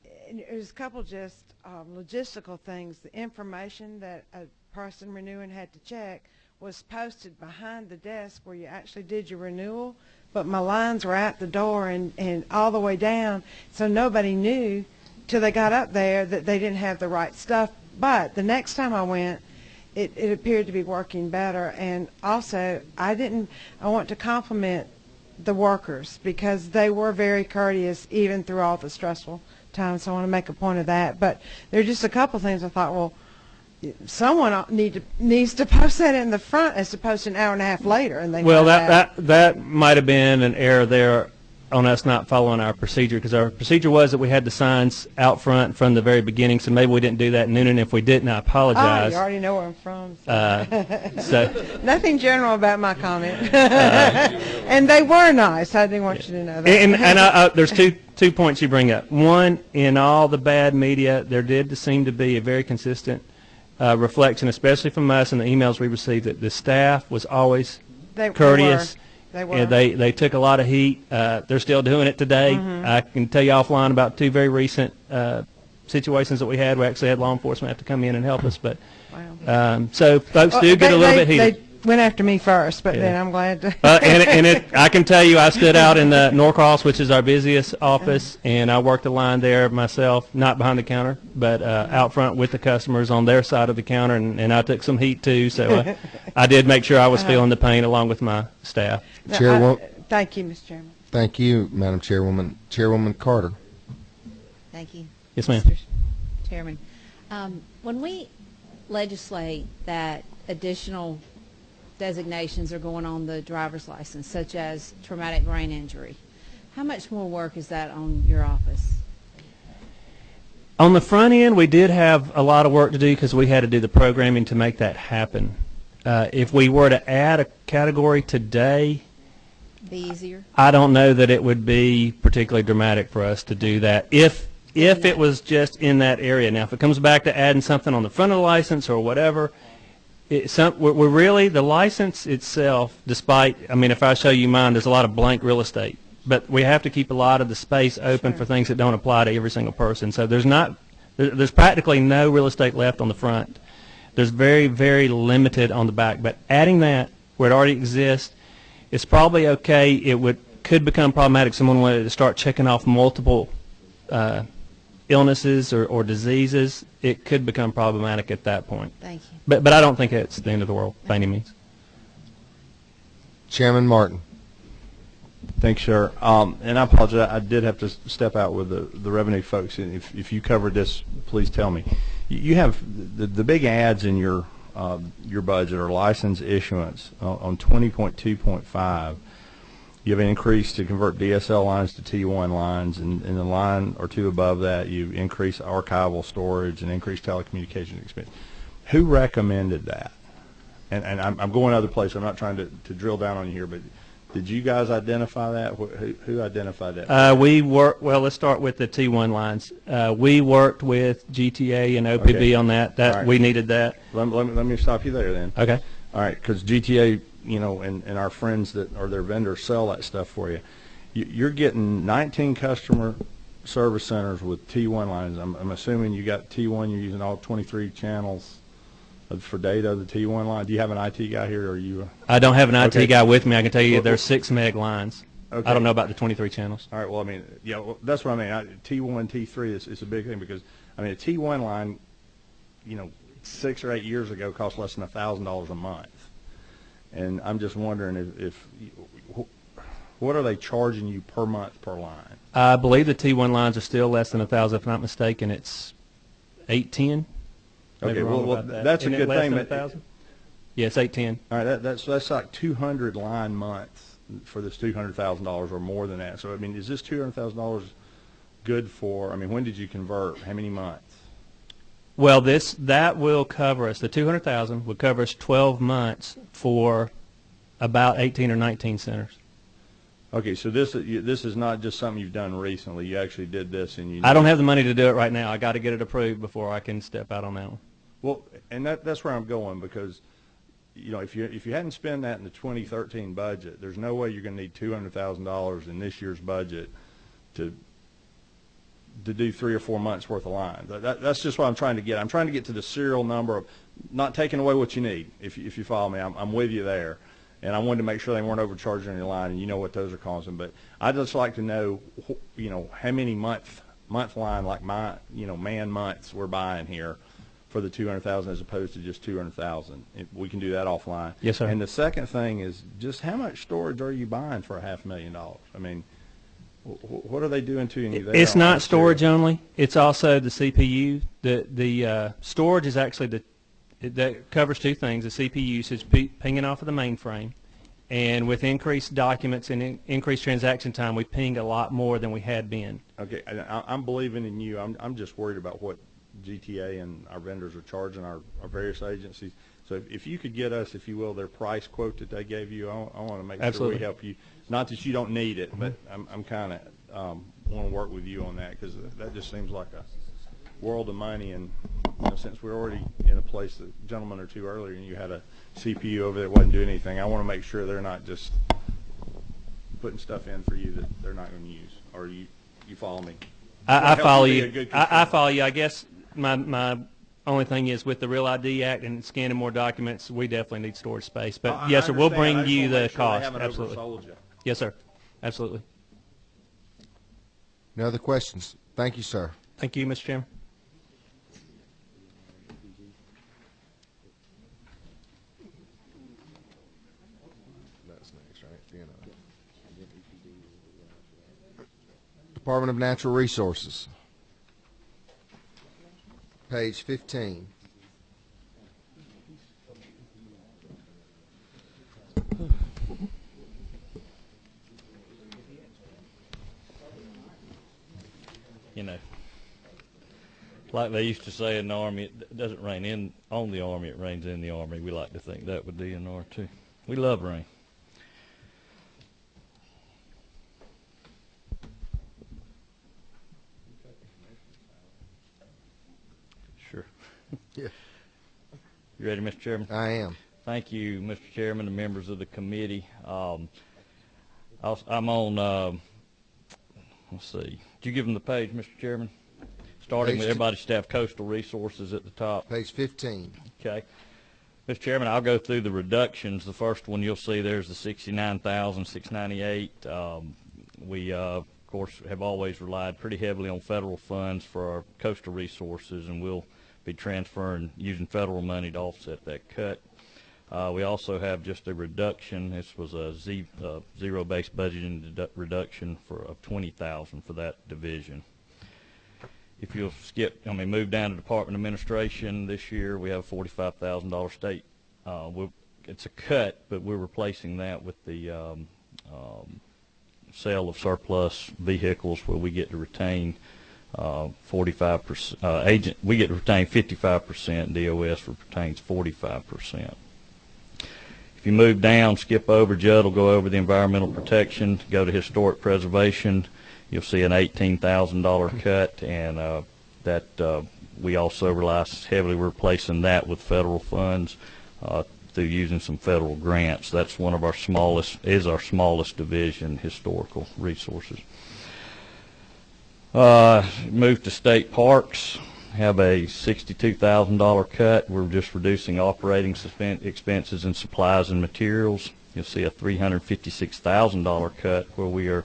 it was a couple just logistical things. The information that a person renewing had to check was posted behind the desk where you actually did your renewal, but my lines were at the door and all the way down, so nobody knew till they got up there that they didn't have the right stuff. But the next time I went, it appeared to be working better. And also, I want to compliment the workers because they were very courteous even through all the stressful times, so I want to make a point of that. But there are just a couple things I thought, well, someone needs to post that in the front as opposed to an hour and a half later. And that might have been an error there on us not following our procedure, because our procedure was that we had the signs out front from the very beginning, so maybe we didn't do that at noon, and if we didn't, I apologize. Oh, you already know where I'm from. So. So Nothing general about my comment. And they were nice. I didn't want you to know that. And there's two points you bring up. One, in all the bad media, there did seem to be a very consistent reflection, especially from us and the emails we received, that the staff was always courteous. They were. And they took a lot of heat. They're still doing it today. Mm-hmm. I can tell you offline about two very recent situations that we had. We actually had law enforcement have to come in and help us. But wow. So folks do get a little bit heated. They went after me first, but then I'm glad to. I can tell you, I stood out in the Norcross, which is our busiest office, and I worked the line there myself, not behind the counter, but out front with the customers on their side of the counter, and I took some heat too. So I did make sure I was feeling the pain along with my staff. Thank you, Mr. Chairman. Thank you, Madam Chairwoman. Chairwoman Carter. Thank you. Yes, ma'am. Mr. Chairman, when we legislate that additional designations are going on the driver's license, such as traumatic brain injury, how much more work is that on your office? On the front end, we did have a lot of work to do because we had to do the programming to make that happen. If we were to add a category today, be easier? I don't know that it would be particularly dramatic for us to do that if it was just in that area. Now, if it comes back to adding something on the front of the license or whatever, we're really, the license itself, despite, I mean, if I show you mine, there's a lot of blank real estate. But we have to keep a lot of the space open for things that don't apply to every single person. So there's practically no real estate left on the front. There's very, very limited on the back. But adding that where it already exists, it's probably okay. It could become problematic if someone wanted to start checking off multiple illnesses or diseases. It could become problematic at that point. Thank you. But I don't think it's the end of the world by any means. Chairman Martin. Thanks, sir. And I apologize. I did have to step out with the revenue folks. And if you covered this, please tell me. You have the big ads in your budget or license issuance on 20.2.5. You have an increase to convert DSL lines to T1 lines, and in the line or two above that, you increase archival storage and increase telecommunications expense. Who recommended that? And I'm going other places. I'm not trying to drill down on you here, but did you guys identify that? Who identified that? Well, let's start with the T1 lines. We worked with GTA and OPB on that. Right. We needed that. Let me stop you there then. Okay. All right, because GTA, and our friends that are their vendors sell that stuff for you. You're getting 19 customer service centers with T1 lines. I'm assuming you got T1. You're using all 23 channels for data, the T1 line. Do you have an IT guy here, or are you? I don't have an IT guy with me. I can tell you there's 6 meg lines. Okay. I don't know about the 23 channels. All right. Well, I mean, that's what I mean. T1, T3 is a big thing because, I mean, a T1 line, 6 or 8 years ago cost less than $1,000 a month. And I'm just wondering if what are they charging you per month per line? I believe the T1 lines are still less than $1,000, if I'm not mistaken. It's $810. Okay, well, that's a good thing. Yeah, it's 810. All right, that's like 200 line months for this $200,000 or more than that. So I mean, is this $200,000 good for? I mean, when did you convert? How many months? Well, that will cover us. The 200,000 would cover us 12 months for about 18 or 19 centers. Okay, so this is not just something you've done recently. You actually did this, and you. I don't have the money to do it right now. I got to get it approved before I can step out on that one. Well, and that's where I'm going, because, you know, if you hadn't spent that in the 2013 budget, there's no way you're going to need $200,000 in this year's budget to do 3 or 4 months worth of lines. That's just what I'm trying to get. I'm trying to get to the serial number of not taking away what you need. If you follow me, I'm with you there. And I wanted to make sure they weren't overcharging your line, and you know what those are causing. But I'd just like to know, you know, how many month line, like my, you know, man months we're buying here for the 200,000 as opposed to just 200,000. We can do that offline. Yes, sir. And the second thing is just how much storage are you buying for $500,000? I mean, what are they doing to you there? It's not storage only. It's also the CPU. The storage is actually that covers two things. The CPU usage pinging off of the mainframe, and with increased documents and increased transaction time, we ping a lot more than we had been. Okay, I'm believing in you. I'm just worried about what GTA and our vendors are charging our various agencies. So if you could get us, if you will, their price quote that they gave you, I want to make Absolutely. sure we help you. Not that you don't need it, but I'm kind of want to work with you on that, because that just seems like a world of money. And you know, since we're already in a place, the gentleman or two earlier, and you had a CPU over there that wasn't doing anything, I want to make sure they're not just putting stuff in for you that they're not going to use. Or you follow me? I follow you. I follow you. I guess my only thing is, with the Real ID Act and scanning more documents, we definitely need storage space. But yes, sir, we'll bring you the cost. Absolutely. Yes, sir. Absolutely. No other questions? Thank you, sir. Thank you, Mr. Chairman. That's next, right? Department of Natural Resources. Page 15. You know, like they used to say in the Army, it doesn't rain on the Army, it rains in the Army. We like to think that with DNR too. We love rain. Sure. Yeah. You ready, Mr. Chairman? I am. Thank you, Mr. Chairman and members of the committee. I'm on, let's see. Did you give them the page, Mr. Chairman? Starting with everybody's staff, coastal resources at the top. Page 15. Okay. Mr. Chairman, I'll go through the reductions. The first one you'll see there's the $69,698. We, of course, have always relied pretty heavily on federal funds for our coastal resources, and we'll be transferring, using federal money to offset that cut. We also have just a reduction. This was a zero-based budgeting reduction of $20,000 for that division. If you'll move down to Department Administration this year, we have a $45,000 state. It's a cut, but we're replacing that with the sale of surplus vehicles, where we get to retain 45%. We get to retain 55%. DOS retains 45%. If you move down, skip over, Judd will go over the environmental protection, go to historic preservation, you'll see an $18,000 cut, and that we also rely heavily replacing that with federal funds through using some federal grants. That's one of our smallest division, historical resources. Move to state parks. Have a $62,000 cut. We're just reducing operating expenses and supplies and materials. You'll see a $356,000 cut, where we are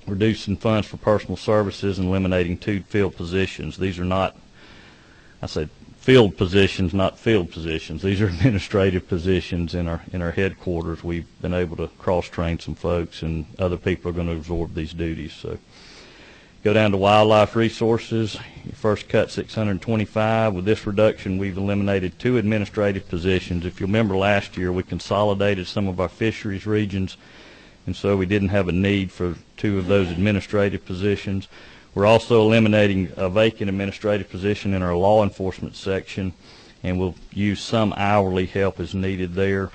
reducing funds for personal services and eliminating 2 field positions. These are not, I said field positions, not field positions. These are administrative positions in our headquarters. We've been able to cross-train some folks, and other people are going to absorb these duties. So Go down to wildlife resources. Your first cut 625. With this reduction, we've eliminated 2 administrative positions. If you remember last year, we consolidated some of our fisheries regions, and so we didn't have a need for 2 of those administrative positions. We're also eliminating a vacant administrative position in our law enforcement section, and we'll use some hourly help as needed there.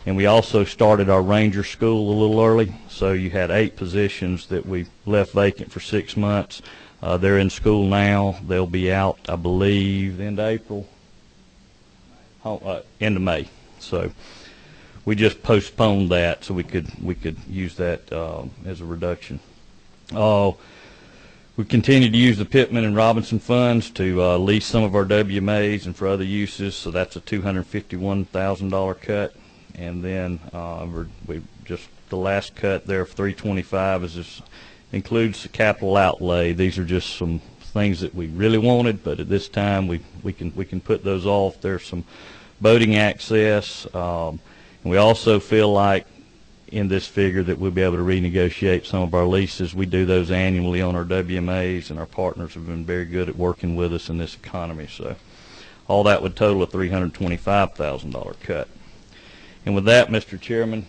And we also started our ranger school a little early, so you had 8 positions that we left vacant for 6 months. They're in school now. They'll be out, I believe, end of April, end of May. So we just postponed that so we could use that as a reduction. We continue to use the Pittman and Robinson funds to lease some of our WMAs and for other uses, so that's a $251,000 cut. And then we just the last cut there of 325 is this includes the capital outlay. These are just some things that we really wanted, but at this time we can put those off. There's some boating access, and we also feel like in this figure that we'll be able to renegotiate some of our leases. We do those annually on our WMAs, and our partners have been very good at working with us in this economy. So all that would total a $325,000 cut. And with that, Mr. Chairman,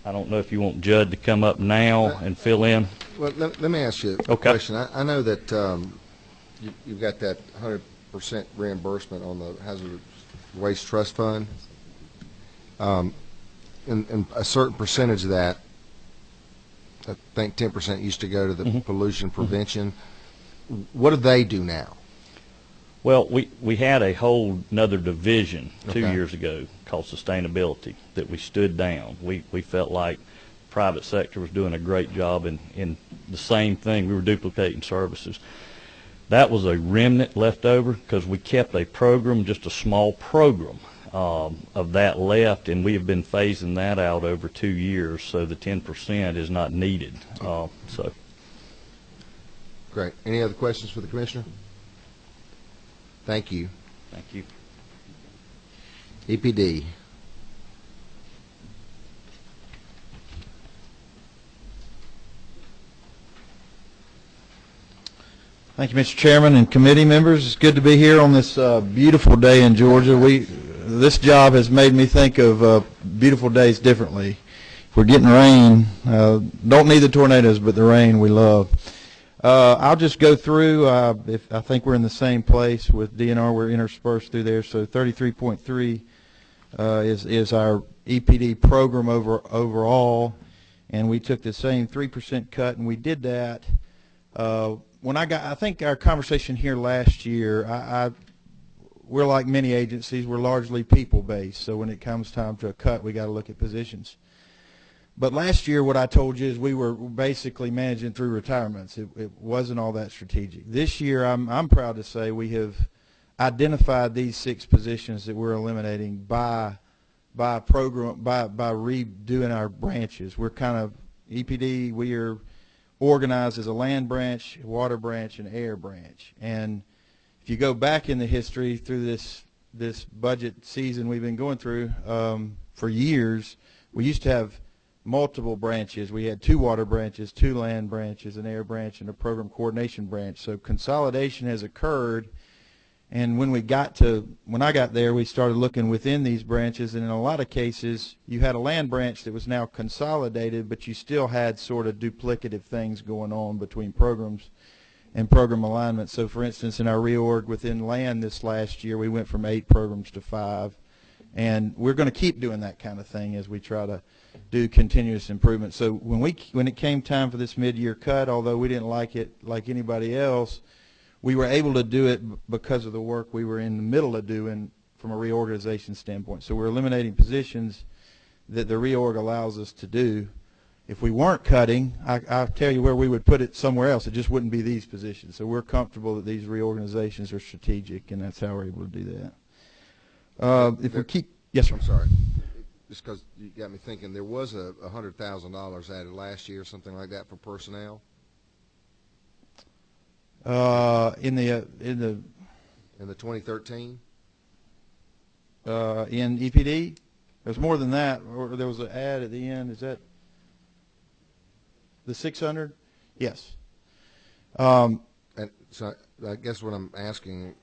I don't know if you want Judd to come up now and fill in. Well, let me ask you a question. I know that you've got that 100% reimbursement on the Hazardous Waste Trust Fund. And a certain percentage of that, I think 10% used to go to the pollution prevention. What do they do now? Well, we had a whole another division 2 years ago called sustainability that we stood down. We felt like the private sector was doing a great job in the same thing. We were duplicating services. That was a remnant left over because we kept a program, just a small program of that left, and we have been phasing that out over 2 years, so the 10% is not needed. So. Great. Any other questions for the Commissioner? Thank you. Thank you. EPD. Thank you, Mr. Chairman and committee members. It's good to be here on this beautiful day in Georgia. This job has made me think of beautiful days differently. If we're getting rain, don't need the tornadoes, but the rain we love. I'll just go through. If I think we're in the same place with DNR, we're interspersed through there. So 33.3 is our EPD program overall, and we took the same 3% cut, and we did that. I think our conversation here last year, we're like many agencies, we're largely people-based, so when it comes time to a cut, we got to look at positions. But last year, what I told you is we were basically managing through retirements. It wasn't all that strategic. This year, I'm proud to say we have identified these 6 positions that we're eliminating by program, by redoing our branches. We're kind of, EPD, we are organized as a land branch, water branch, and air branch. And if you go back in the history through this budget season we've been going through for years, we used to have multiple branches. We had 2 water branches, 2 land branches, an air branch, and a program coordination branch. So consolidation has occurred, and when I got there, we started looking within these branches, and in a lot of cases, you had a land branch that was now consolidated, but you still had sort of duplicative things going on between programs and program alignment. So for instance, in our reorg within land this last year, we went from 8 programs to 5, and we're going to keep doing that kind of thing as we try to do continuous improvement. So when it came time for this mid-year cut, although we didn't like it like anybody else, we were able to do it because of the work we were in the middle of doing from a reorganization standpoint. So we're eliminating positions that the reorg allows us to do. If we weren't cutting, I'll tell you where we would put it somewhere else. It just wouldn't be these positions. So we're comfortable that these reorganizations are strategic, and that's how we're able to do that. Yes, sir. I'm sorry. Just because you got me thinking, there was a $100,000 added last year, something like that, for personnel. In the 2013. In EPD, there's more than that. Or there was an ad at the end. Is that the 600? Yes. And so I guess what I'm asking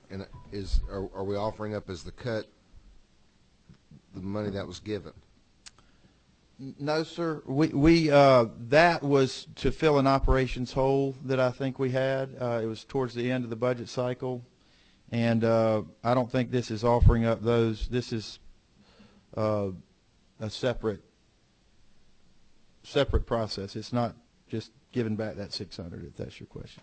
is, are we offering up as the cut the money that was given? No, sir. We that was to fill an operations hole that I think we had. It was towards the end of the budget cycle, and I don't think this is offering up those. This is a separate process. It's not just giving back that 600, if that's your question.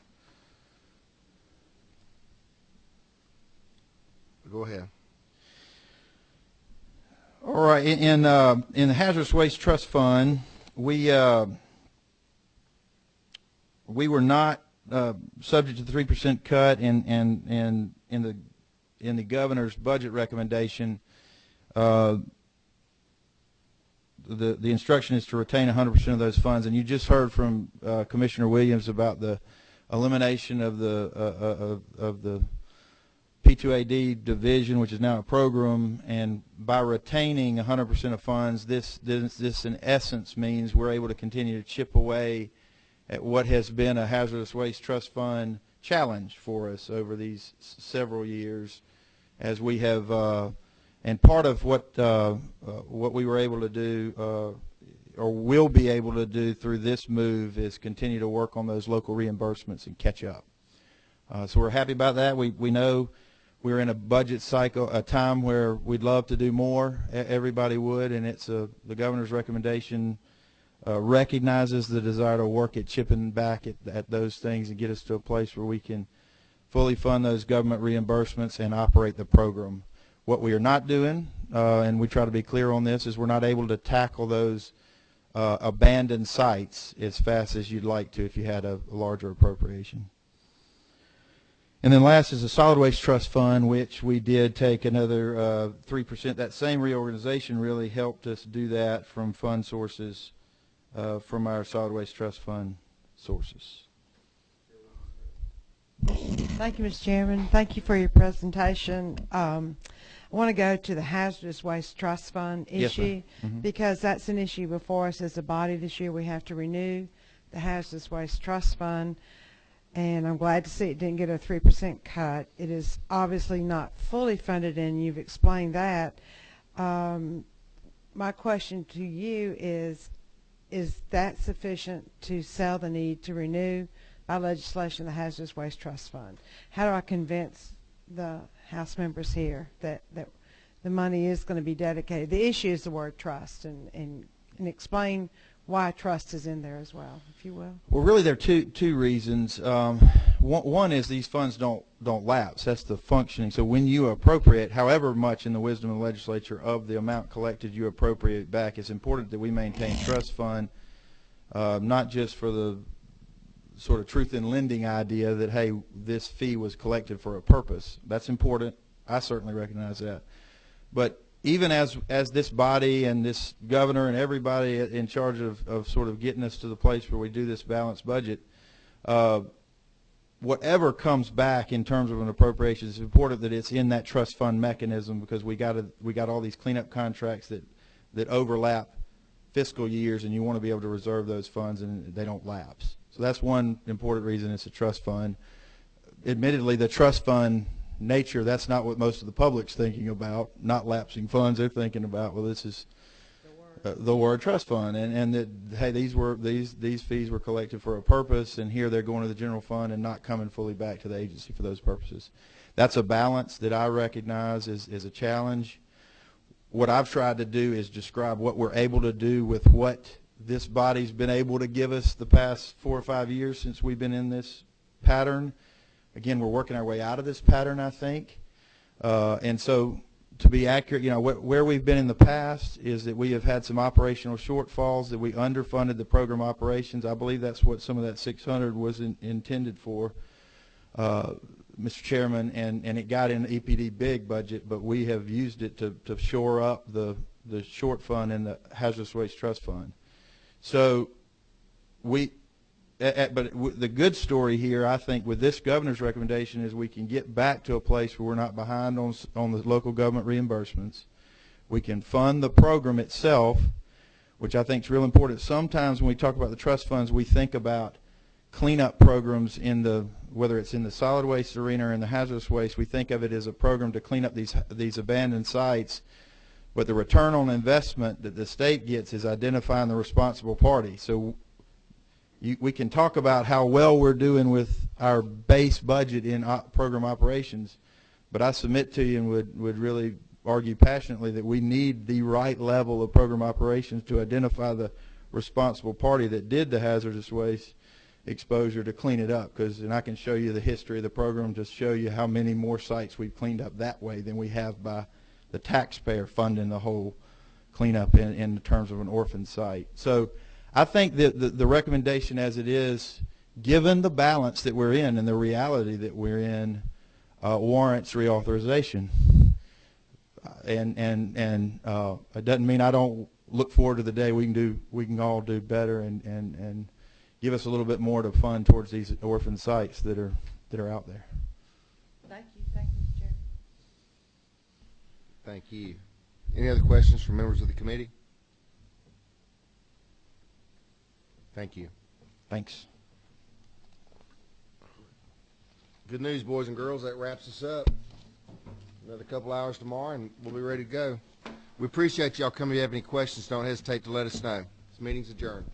Go ahead. All right. In the Hazardous Waste Trust Fund, we were not subject to the 3% cut, and in the governor's budget recommendation, the instruction is to retain 100% of those funds. And you just heard from Commissioner Williams about the elimination of the P2AD division, which is now a program, and by retaining 100% of funds, this in essence means we're able to continue to chip away at what has been a hazardous waste trust fund challenge for us over these several years, as we have, and part of what we were able to do or will be able to do through this move is continue to work on those local reimbursements and catch up. So we're happy about that. We know we're in a budget cycle, a time where we'd love to do more. Everybody would, and it's the governor's recommendation recognizes the desire to work at chipping back at those things and get us to a place where we can fully fund those government reimbursements and operate the program. What we are not doing, and we try to be clear on this, is we're not able to tackle those abandoned sites as fast as you'd like to if you had a larger appropriation. And then last is the Solid Waste Trust Fund, which we did take another 3%. That same reorganization really helped us do that from fund sources, from our Solid Waste Trust Fund sources. Thank you, Mr. Chairman. Thank you for your presentation. I want to go to the Hazardous Waste Trust Fund issue, yes, because that's an issue before us as a body this year. We have to renew the Hazardous Waste Trust Fund, and I'm glad to see it didn't get a 3% cut. It is obviously not fully funded, and you've explained that. My question to you is that sufficient to sell the need to renew by legislation the Hazardous Waste Trust Fund? How do I convince the House members here that the money is going to be dedicated? The issue is the word trust, and explain why trust is in there as well, if you will. Well, really, there are two reasons. One is these funds don't lapse. That's the functioning. So when you appropriate, however much in the wisdom of the legislature of the amount collected you appropriate back, it's important that we maintain trust fund, not just for the sort of truth in lending idea that, hey, this fee was collected for a purpose. That's important. I certainly recognize that. But even as this body and this governor and everybody in charge of sort of getting us to the place where we do this balanced budget, whatever comes back in terms of an appropriation, it's important that it's in that trust fund mechanism, because we got all these cleanup contracts that overlap fiscal years, and you want to be able to reserve those funds and they don't lapse. So that's one important reason it's a trust fund. Admittedly, the trust fund nature, that's not what most of the public's thinking about, not lapsing funds. They're thinking about, well, this is the word trust fund, and that, hey, these fees were collected for a purpose, and here they're going to the general fund and not coming fully back to the agency for those purposes. That's a balance that I recognize is a challenge. What I've tried to do is describe what we're able to do with what this body's been able to give us the past 4 or 5 years since we've been in this pattern. Again, we're working our way out of this pattern, I think. And so to be accurate, you know, where we've been in the past is that we have had some operational shortfalls, that we underfunded the program operations. I believe that's what some of that 600 was intended for, Mr. Chairman, and it got in the EPD big budget, but we have used it to shore up the short fund in the Hazardous Waste Trust Fund. So but the good story here, I think, with this governor's recommendation is we can get back to a place where we're not behind on the local government reimbursements. We can fund the program itself, which I think is real important. Sometimes when we talk about the trust funds, we think about cleanup programs in the, whether it's in the solid waste arena or in the hazardous waste, we think of it as a program to clean up these abandoned sites. But the return on investment that the state gets is identifying the responsible party. So we can talk about how well we're doing with our base budget in program operations, but I submit to you and would really argue passionately that we need the right level of program operations to identify the responsible party that did the hazardous waste exposure to clean it up. And I can show you the history of the program to show you how many more sites we've cleaned up that way than we have by the taxpayer funding the whole cleanup in terms of an orphan site. So I think that the recommendation as it is, given the balance that we're in and the reality that we're in, warrants reauthorization. And it doesn't mean I don't look forward to the day we can all do better and give us a little bit more to fund towards these orphan sites that are out there. Thank you, Mr. Chairman. Thank you. Any other questions from members of the committee? Thank you. Thanks. Good news, boys and girls. That wraps us up. Another couple hours tomorrow, and we'll be ready to go. We appreciate y'all coming. If you have any questions, don't hesitate to let us know. This meeting's adjourned.